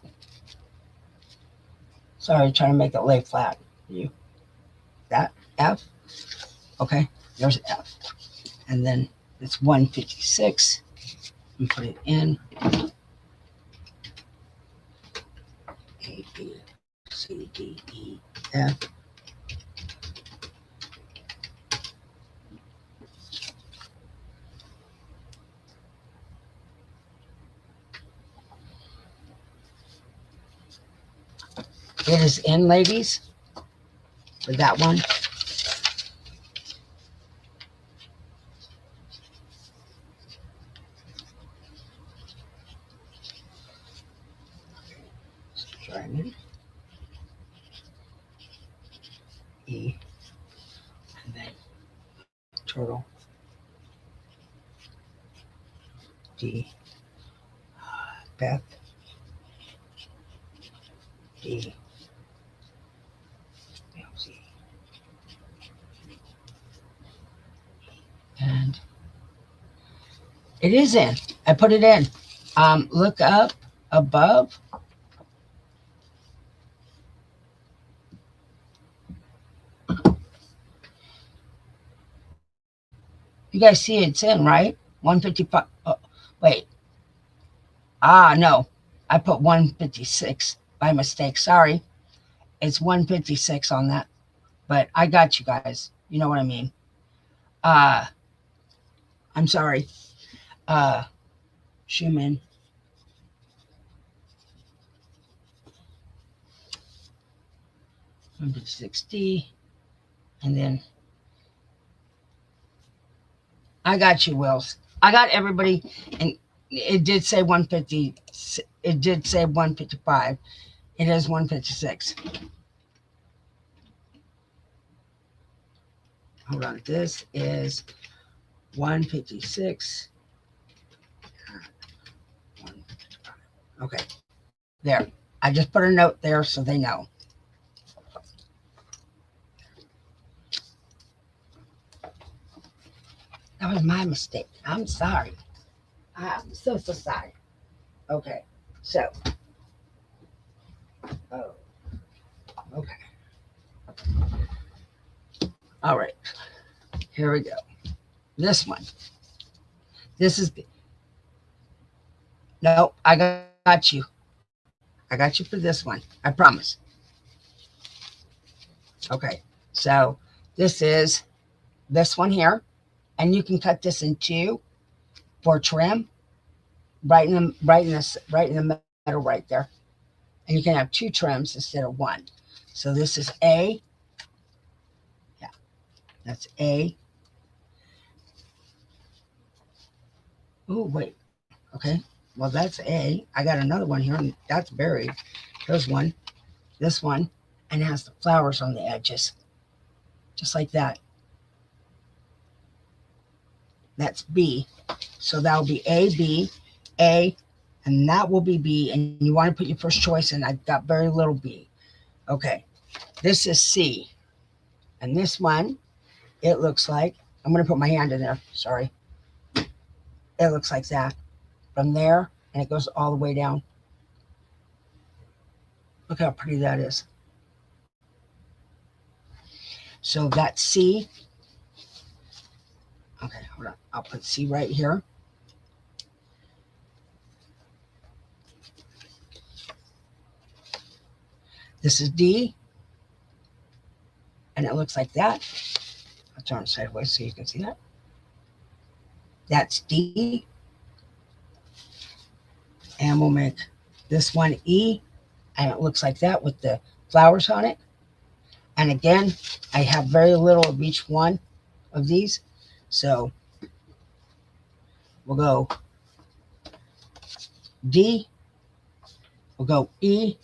Sorry, trying to make it lay flat. You. That, F. Okay, there's F. And then it's 156. And put it in. A, B, C, D, E, F. It is in, ladies, for that one. Dragon. E. And then turtle. D. Beth. D. C. And it is in. I put it in. Look up above. You guys see it's in, right? 155. Oh, wait. No. I put 156 by mistake. Sorry. It's 156 on that. But I got you guys. You know what I mean. I'm sorry. Schumann. $160. And then I got you, Wills. I got everybody, and it did say 150. It did say 155. It is 156. hold on. This is 156. Okay, there. I just put a note there so they know. That was my mistake. I'm sorry. I'm so sorry. Okay, so, oh, okay. All right, here we go. This one. This is, no, I got you. I got you for this one. I promise. Okay, so this is this one here, and you can cut this in two for trim, right in the middle, right there, and you can have two trims instead of one. So this is A. Yeah, that's A. Oh wait, okay. Well, that's A. I got another one here, and that's buried. There's one. This one, and it has the flowers on the edges, just like that. That's B. So that will be A, B, A, and that will be B. And you want to put your first choice in. I've got very little B. Okay. This is C. And this one, it looks like, I'm going to put my hand in there. Sorry. It looks like that. From there, and it goes all the way down. Look how pretty that is. So that's C. Okay, hold on. I'll put C right here. This is D. And it looks like that. I'll turn it sideways so you can see that. That's D. And we'll make this one E. And it looks like that with the flowers on it. And again, I have very little of each one of these. So we'll go D. We'll go E.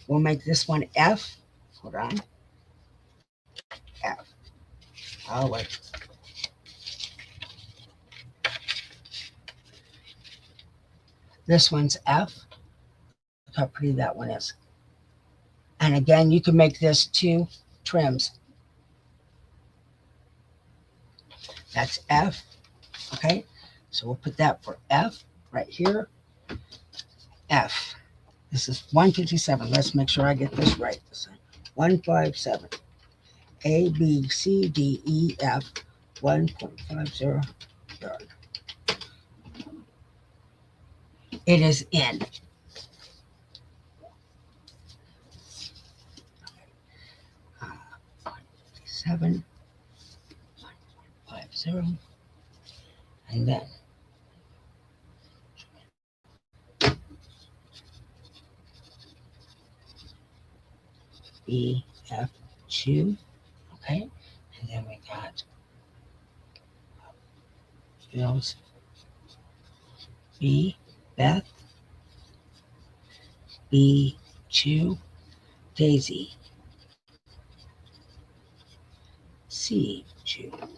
We'll make this one F. Hold on. F. Oh, wait. This one's F. Look how pretty that one is. And again, you can make this two trims. That's F. Okay. So we'll put that for F right here. F. This is 157. Let's make sure I get this right. 157. A, B, C, D, E, F. 1.50 yard. It is in. Uh, 157. 1.50. And then B, F, 2. Okay. And then we got Bill's B, Beth, B2, Daisy, C2.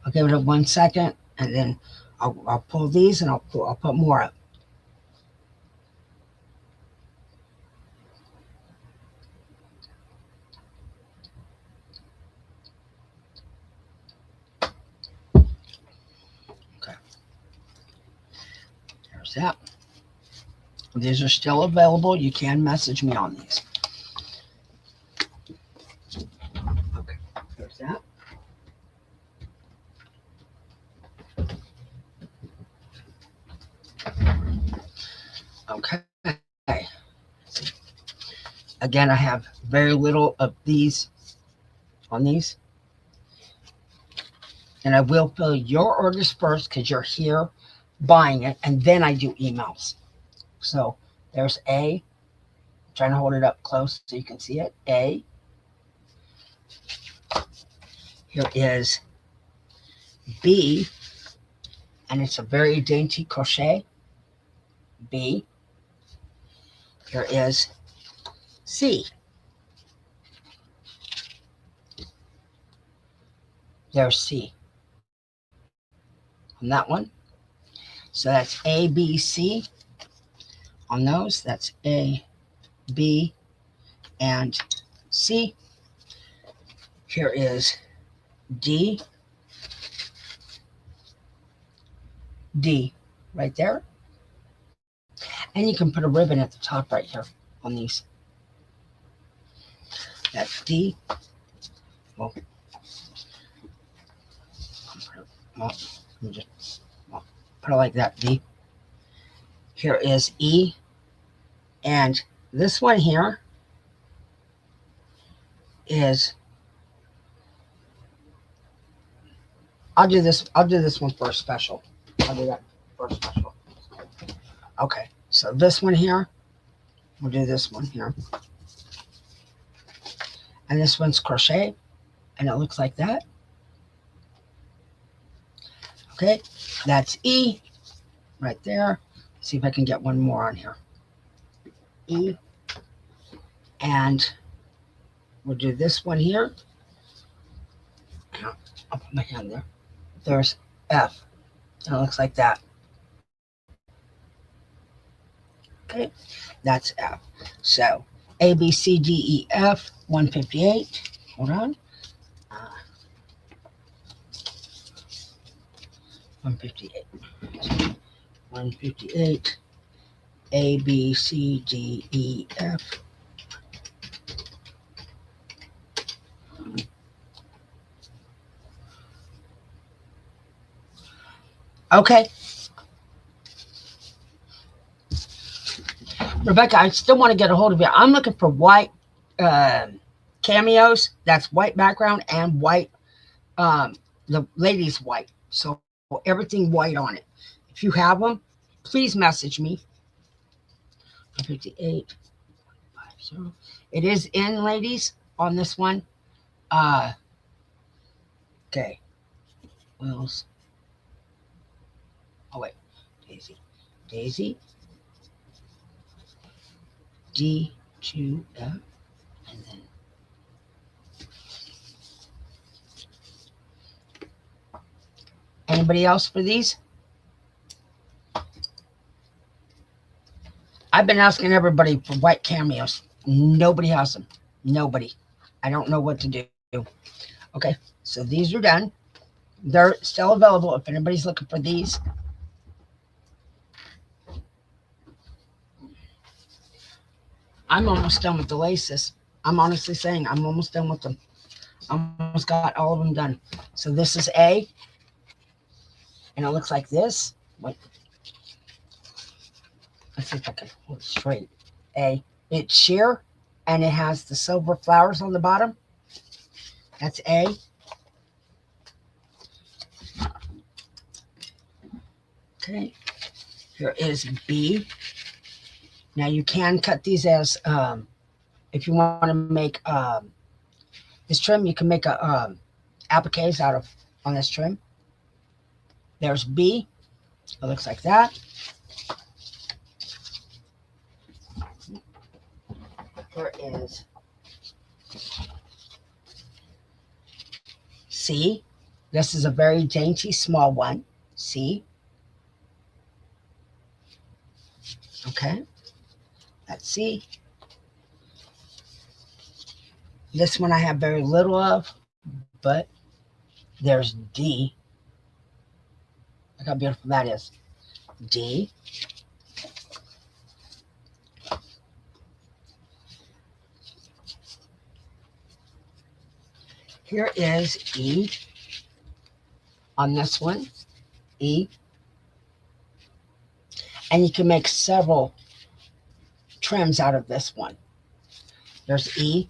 I'll give it a 1 second, and then I'll pull these and I'll put more up. Okay. There's that. These are still available. You can message me on these. Okay. There's that. Okay. Again, I have very little of these on these. And I will fill your orders first because you're here buying it, and then I do emails. So there's A. I'm trying to hold it up close so you can see it. A. Here is B, and it's a very dainty crochet. B. Here is C. There's C on that one. So that's A, B, C on those. That's A, B, and C. Here is D, D right there. And you can put a ribbon at the top right here on these. That's D. Well, let me just put it like that, D. Here is E. And this one here is, I'll do this one for a special. I'll do that for a special. Okay, so this one here, we'll do this one here. And this one's crochet, and it looks like that. Okay, that's E right there. See if I can get one more on here. E. And we'll do this one here. I'll put my hand there. There's F. And it looks like that. Okay, that's F. So A, B, C, D, E, F, 158. Hold on. 158. 158. A, B, C, D, E, F. Okay. Rebecca, I still want to get a hold of you. I'm looking for white cameos. That's white background and white, the lady's white. So everything white on it. If you have them, please message me. 58. 50. It is in, ladies, on this one. Okay. Wills. Oh, wait. Daisy. Daisy. D, 2, F, and then anybody else for these? I've been asking everybody for white cameos. Nobody has them. Nobody. I don't know what to do. Okay, so these are done. They're still available if anybody's looking for these. I'm almost done with the laces. I'm honestly saying I'm almost done with them. I almost got all of them done. So this is A. And it looks like this. Wait. Let's see if I can hold it straight. A. It's sheer. And it has the silver flowers on the bottom. That's A. Okay. Here is B. Now you can cut these as, if you want to make this trim, you can make a appliques out of on this trim. There's B. It looks like that. Here is C. This is a very dainty small one. C. Okay. That's C. This one I have very little of, but there's D. Look how beautiful that is. D. Here is E on this one. E. And you can make several trims out of this one. There's E.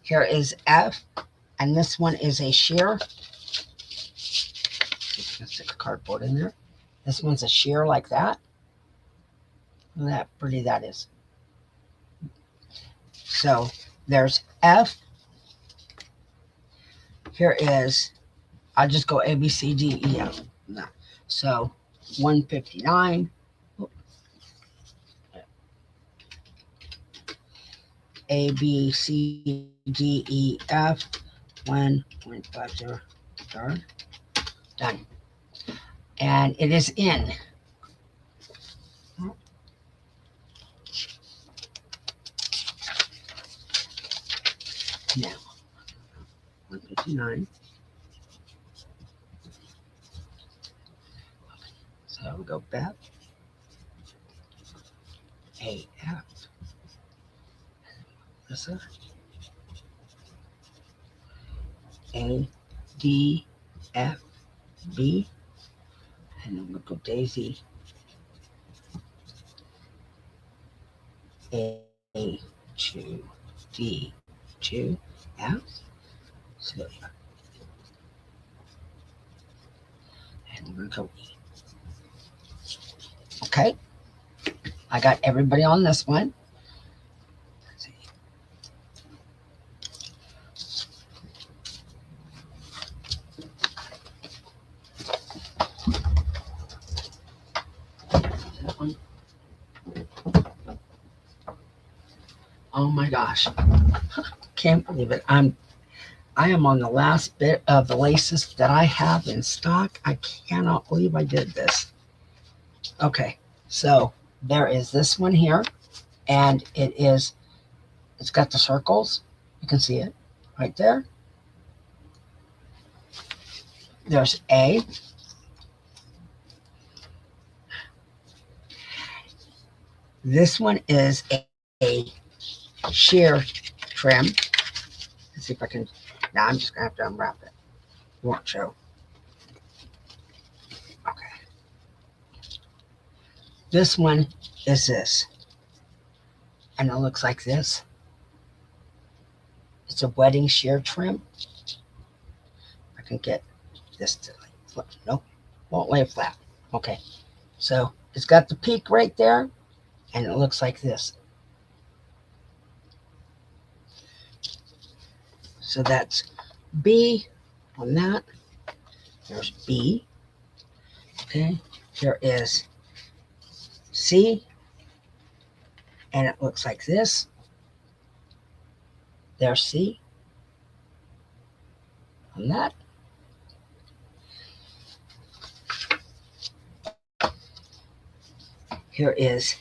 Here is F, and this one is a sheer. Let's stick a cardboard in there. This one's a sheer like that. Look at how pretty that is. So there's F. Here is, I'll just go A, B, C, D, E, F. No. So 159. A, B, C, D, E, F, 1.50 star. Done. And it is in. Now, 159. So we go back. A, F. This is A, D, F, B. And then we'll go Daisy. A, 2, D, 2, F. So, and we're going to go E. Okay. I got everybody on this one. Let's see. That one. Oh my gosh. Can't believe it. I am on the last bit of the laces that I have in stock. I cannot believe I did this. Okay, so there is this one here, and it's got the circles. You can see it right there. There's A. This one is a sheer trim. Let's see if I can. Now I'm just gonna have to unwrap it. It won't show. Okay. This one is this, and it looks like this. It's a wedding sheer trim. I can get this to lay flat. Nope, won't lay flat. Okay, so it's got the peak right there, and it looks like this. So that's B on that. There's B. Okay, there is C, and it looks like this. There's C on that. Here is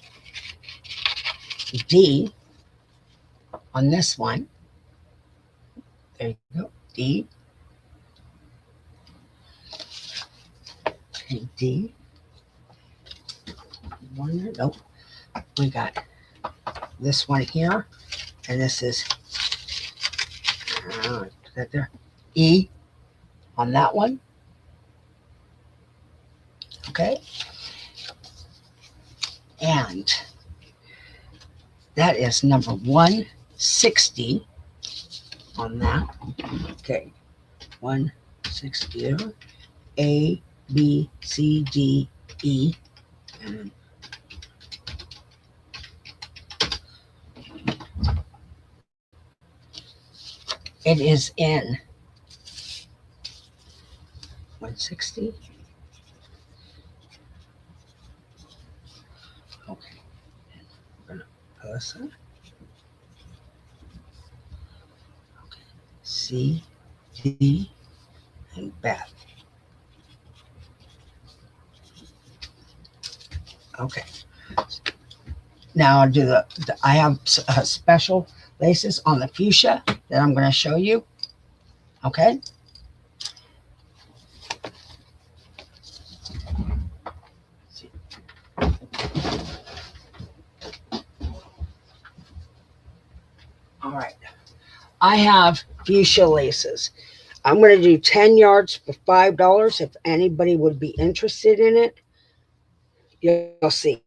D on this one. There you go, D. Okay, D. One there, nope. We got this one here, and this is that there. E on that one. Okay. And that is number 160 on that. Okay. 160. A, B, C, D, E. And it is in 160. Okay. We're gonna press it. Okay. C, D, and back. Okay. Now I'll do I have special laces on the fuchsia that I'm going to show you. Okay. All right. I have fuchsia laces. I'm going to do 10 yards for $5. If anybody would be interested in it, you'll see.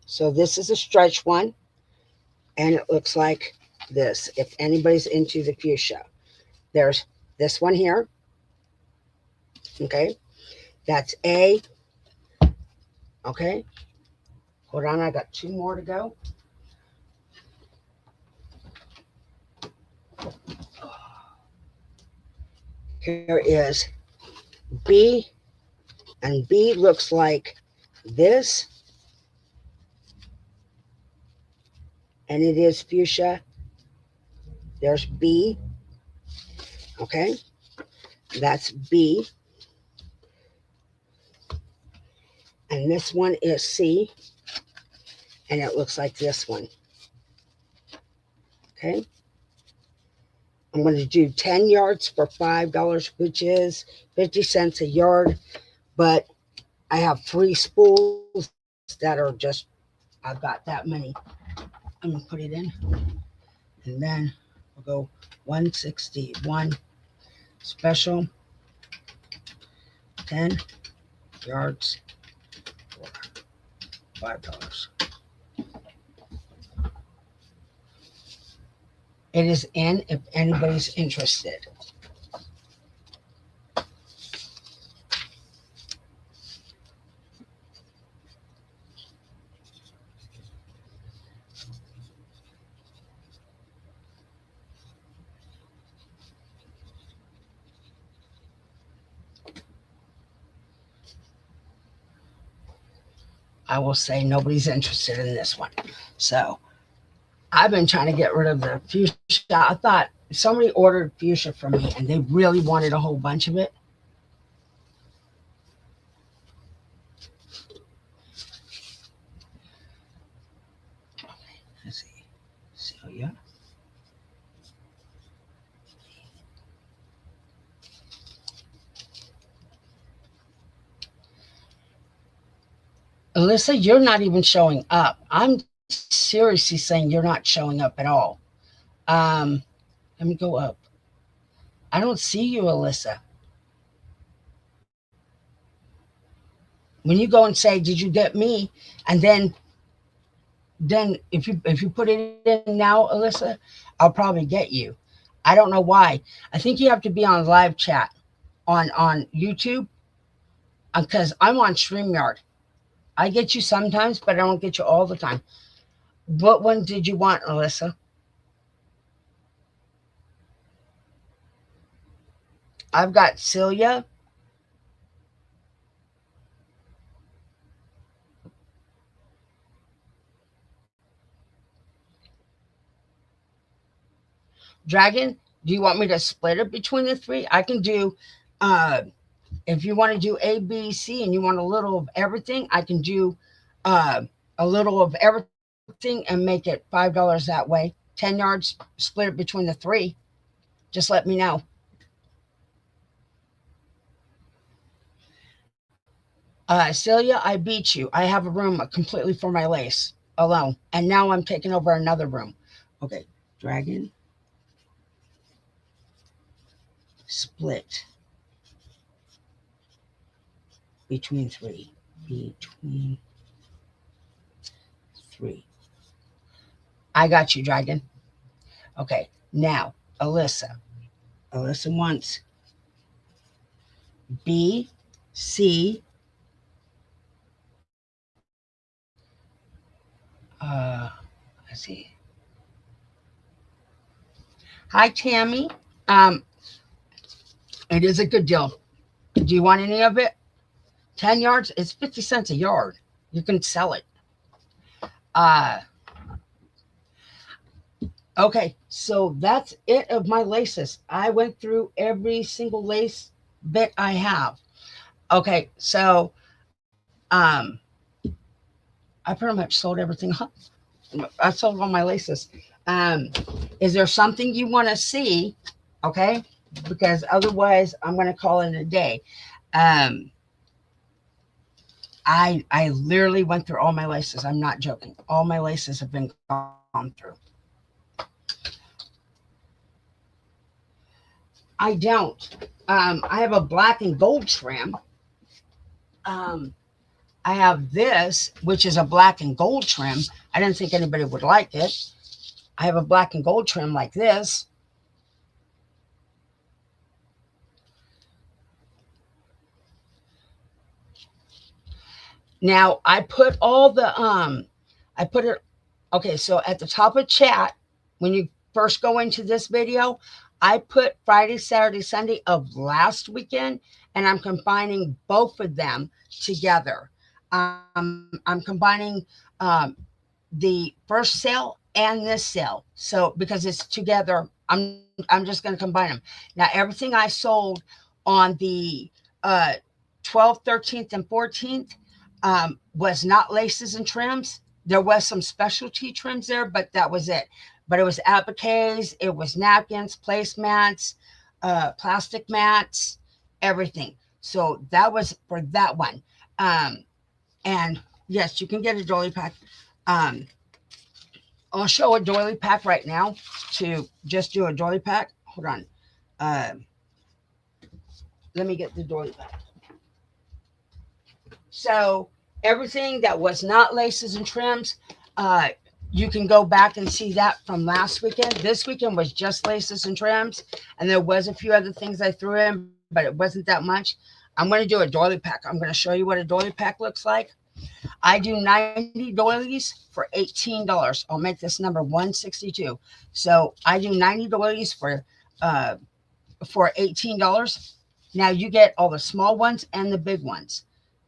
So this is a stretch one, and it looks like this. If anybody's into the fuchsia, there's this one here. Okay. That's A. Okay. Hold on. I got 2 more to go. Here is B, and B looks like this, and it is fuchsia. There's B. Okay, that's B. And this one is C, and it looks like this one. Okay, I'm going to do 10 yards for $5, which is 50 cents a yard. But I have 3 spools that are just, I've got that many. I'm going to put it in, and then we'll go 161 special, 10 yards for $5. It is in if anybody's interested. I will say nobody's interested in this one. So I've been trying to get rid of the fuchsia. I thought somebody ordered fuchsia from me and they really wanted a whole bunch of it. Let's see. Celia. Alyssa, you're not even showing up. I'm seriously saying you're not showing up at all. Let me go up. I don't see you, Alyssa. When you go and say, "Did you get me?" and then if you put it in now, Alyssa, I'll probably get you. I don't know why. I think you have to be on live chat on YouTube because I'm on StreamYard. I get you sometimes, but I don't get you all the time. What one did you want, Alyssa? I've got Celia, Dragon. Do you want me to split it between the 3? I can do, uh, if you want to do A, B, C, and you want a little of everything, I can do uh, a little of everything and make it $5 that way. 10 yards, split it between the 3. Just let me know. Celia, I beat you. I have a room completely for my lace alone. And now I'm taking over another room. Okay, Dragon, split between 3. Between 3. I got you, Dragon. Okay, now, Alyssa. Alyssa wants B, C, let's see. Hi, Tammy. Um, it is a good deal. Do you want any of it? 10 yards? It's 50 cents a yard. You can sell it. Uh, okay, so that's it of my laces. I went through every single lace bit I have. Okay, so um, I pretty much sold everything up. I sold all my laces. Um, is there something you want to see? Okay, because otherwise I'm going to call it a day. Um, I literally went through all my laces. I'm not joking. All my laces have been gone through. I don't. I have a black and gold trim. Um, I have this, which is a black and gold trim. I didn't think anybody would like it. I have a black and gold trim like this. Now I put all the I put it okay, so at the top of chat, when you first go into this video, I put Friday, Saturday, Sunday of last weekend, and I'm combining both of them together. I'm combining the first sale and this sale. So because it's together, I'm just going to combine them. Now everything I sold on the uh 12th, 13th, and 14th was not laces and trims. There was some specialty trims there, but that was it. But it was appliques, it was napkins, placemats, plastic mats, everything. So that was for that one. And yes, you can get a doily pack. Um, I'll show a doily pack right now to just do a doily pack. Hold on. Uh, Let me get the doily pack. So everything that was not laces and trims, uh, you can go back and see that from last weekend. This weekend was just laces and trims, and there was a few other things I threw in, but it wasn't that much. I'm going to do a doily pack. I'm going to show you what a doily pack looks like. I do 90 doilies for $18. I'll make this number 162. So I do 90 doilies uh, for $18. Now you get all the small ones and the big ones,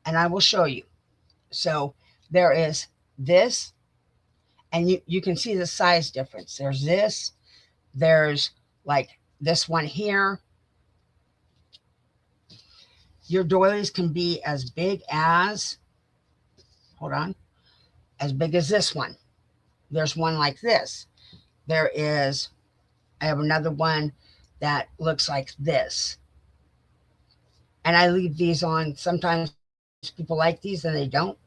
and I will show you. So there is this, and you can see the size difference. There's this, there's like this one here. Your doilies can be as big as, hold on, as big as this one. There's one like this. There is, I have another one that looks like this. And I leave these on. Sometimes people like these and they don't.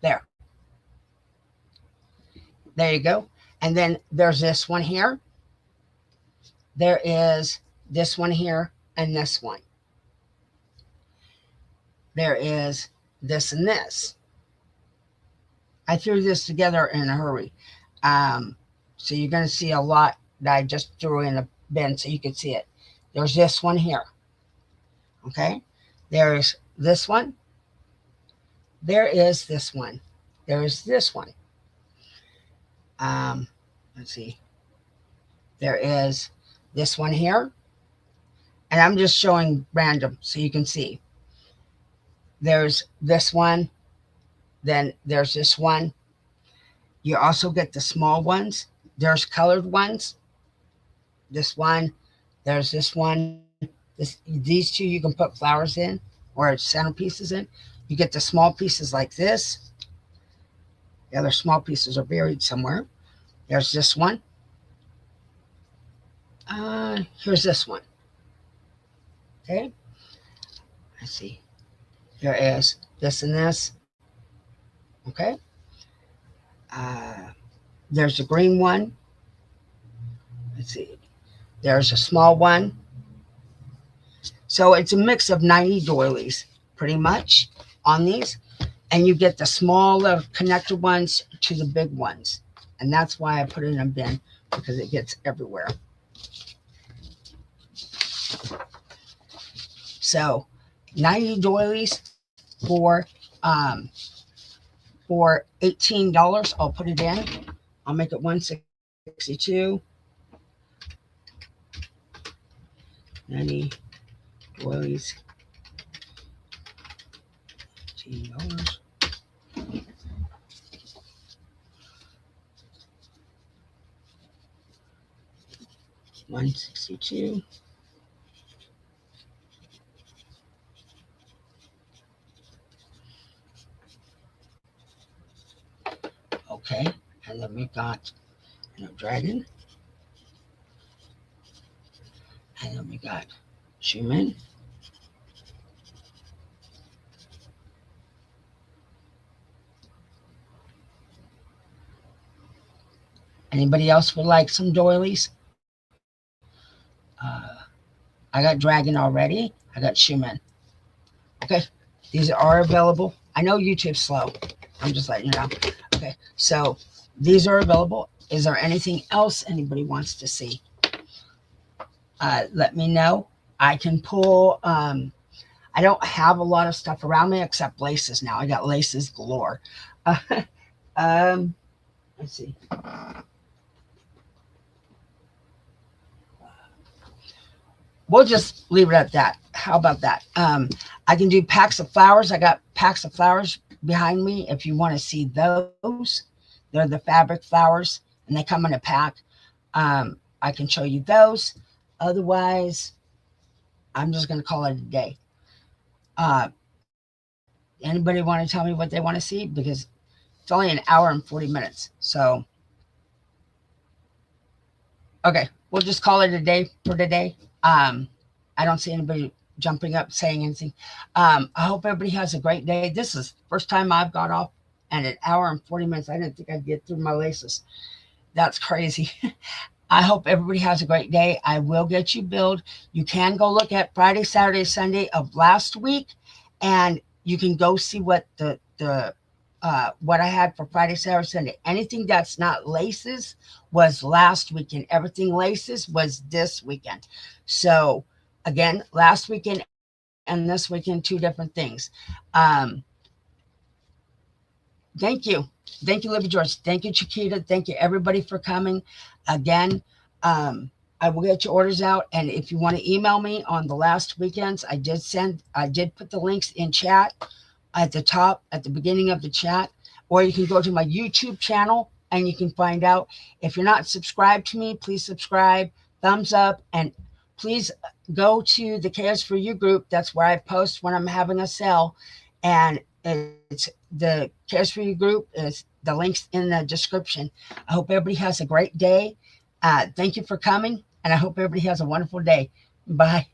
There. There you go. And then there's this one here. There is this one here and this one. There is this and this. I threw this together in a hurry. So you're going to see a lot that I just threw in a bin so you can see it. There's this one here. Okay. There's this one. There is this one. There is this one. Let's see. There is this one here. And I'm just showing random so you can see. There's this one. Then there's this one. You also get the small ones. There's colored ones. This one. There's this one. These two you can put flowers in or centerpieces in. You get the small pieces like this. The other small pieces are buried somewhere. There's this one. Here's this one. Okay. Let's see. There is this and this. Okay. There's a green one. Let's see. There's a small one. So it's a mix of 90 doilies, pretty much, on these. And you get the smaller connected ones to the big ones. And that's why I put it in a bin, because it gets everywhere. So 90 doilies for $18. I'll put it in. I'll make it 162. 90 doilies. $18. $162. Okay, and then we got dragon, and then we got Schumann. Anybody else would like some doilies? I got dragon already. I got Schumann. Okay, these are available. I know YouTube's slow. I'm just letting you know. Okay, so these are available. Is there anything else anybody wants to see? Let me know. I can pull. I don't have a lot of stuff around me except laces now. I got laces galore. Let's see. we'll just leave it at that. How about that? I can do packs of flowers. I got packs of flowers behind me. If you want to see those, they're the fabric flowers and they come in a pack. I can show you those. Otherwise, I'm just going to call it a day. Uh, Anybody want to tell me what they want to see? Because it's only an hour and 40 minutes. So, okay, we'll just call it a day for today. I don't see anybody jumping up saying anything. I hope everybody has a great day. This is the first time I've got off and an hour and 40 minutes. I didn't think I'd get through my laces. That's crazy. I hope everybody has a great day. I will get you billed. You can go look at Friday, Saturday, Sunday of last week, and you can go see what what I had for Friday, Saturday, Sunday. Anything that's not laces was last weekend. Everything laces was this weekend. So again, last weekend and this weekend, two different things. Thank you. Thank you, Libby George. Thank you, Chiquita. Thank you, everybody, for coming. Again, I will get your orders out. And if you want to email me on the last weekends, I did put the links in chat at the top, at the beginning of the chat, or you can go to my YouTube channel and you can find out. If you're not subscribed to me, please subscribe, thumbs up, and please go to the KS4U group. That's where I post when I'm having a sale. And it's the KS4U group is the links in the description. I hope everybody has a great day. Thank you for coming, and I hope everybody has a wonderful day. Bye.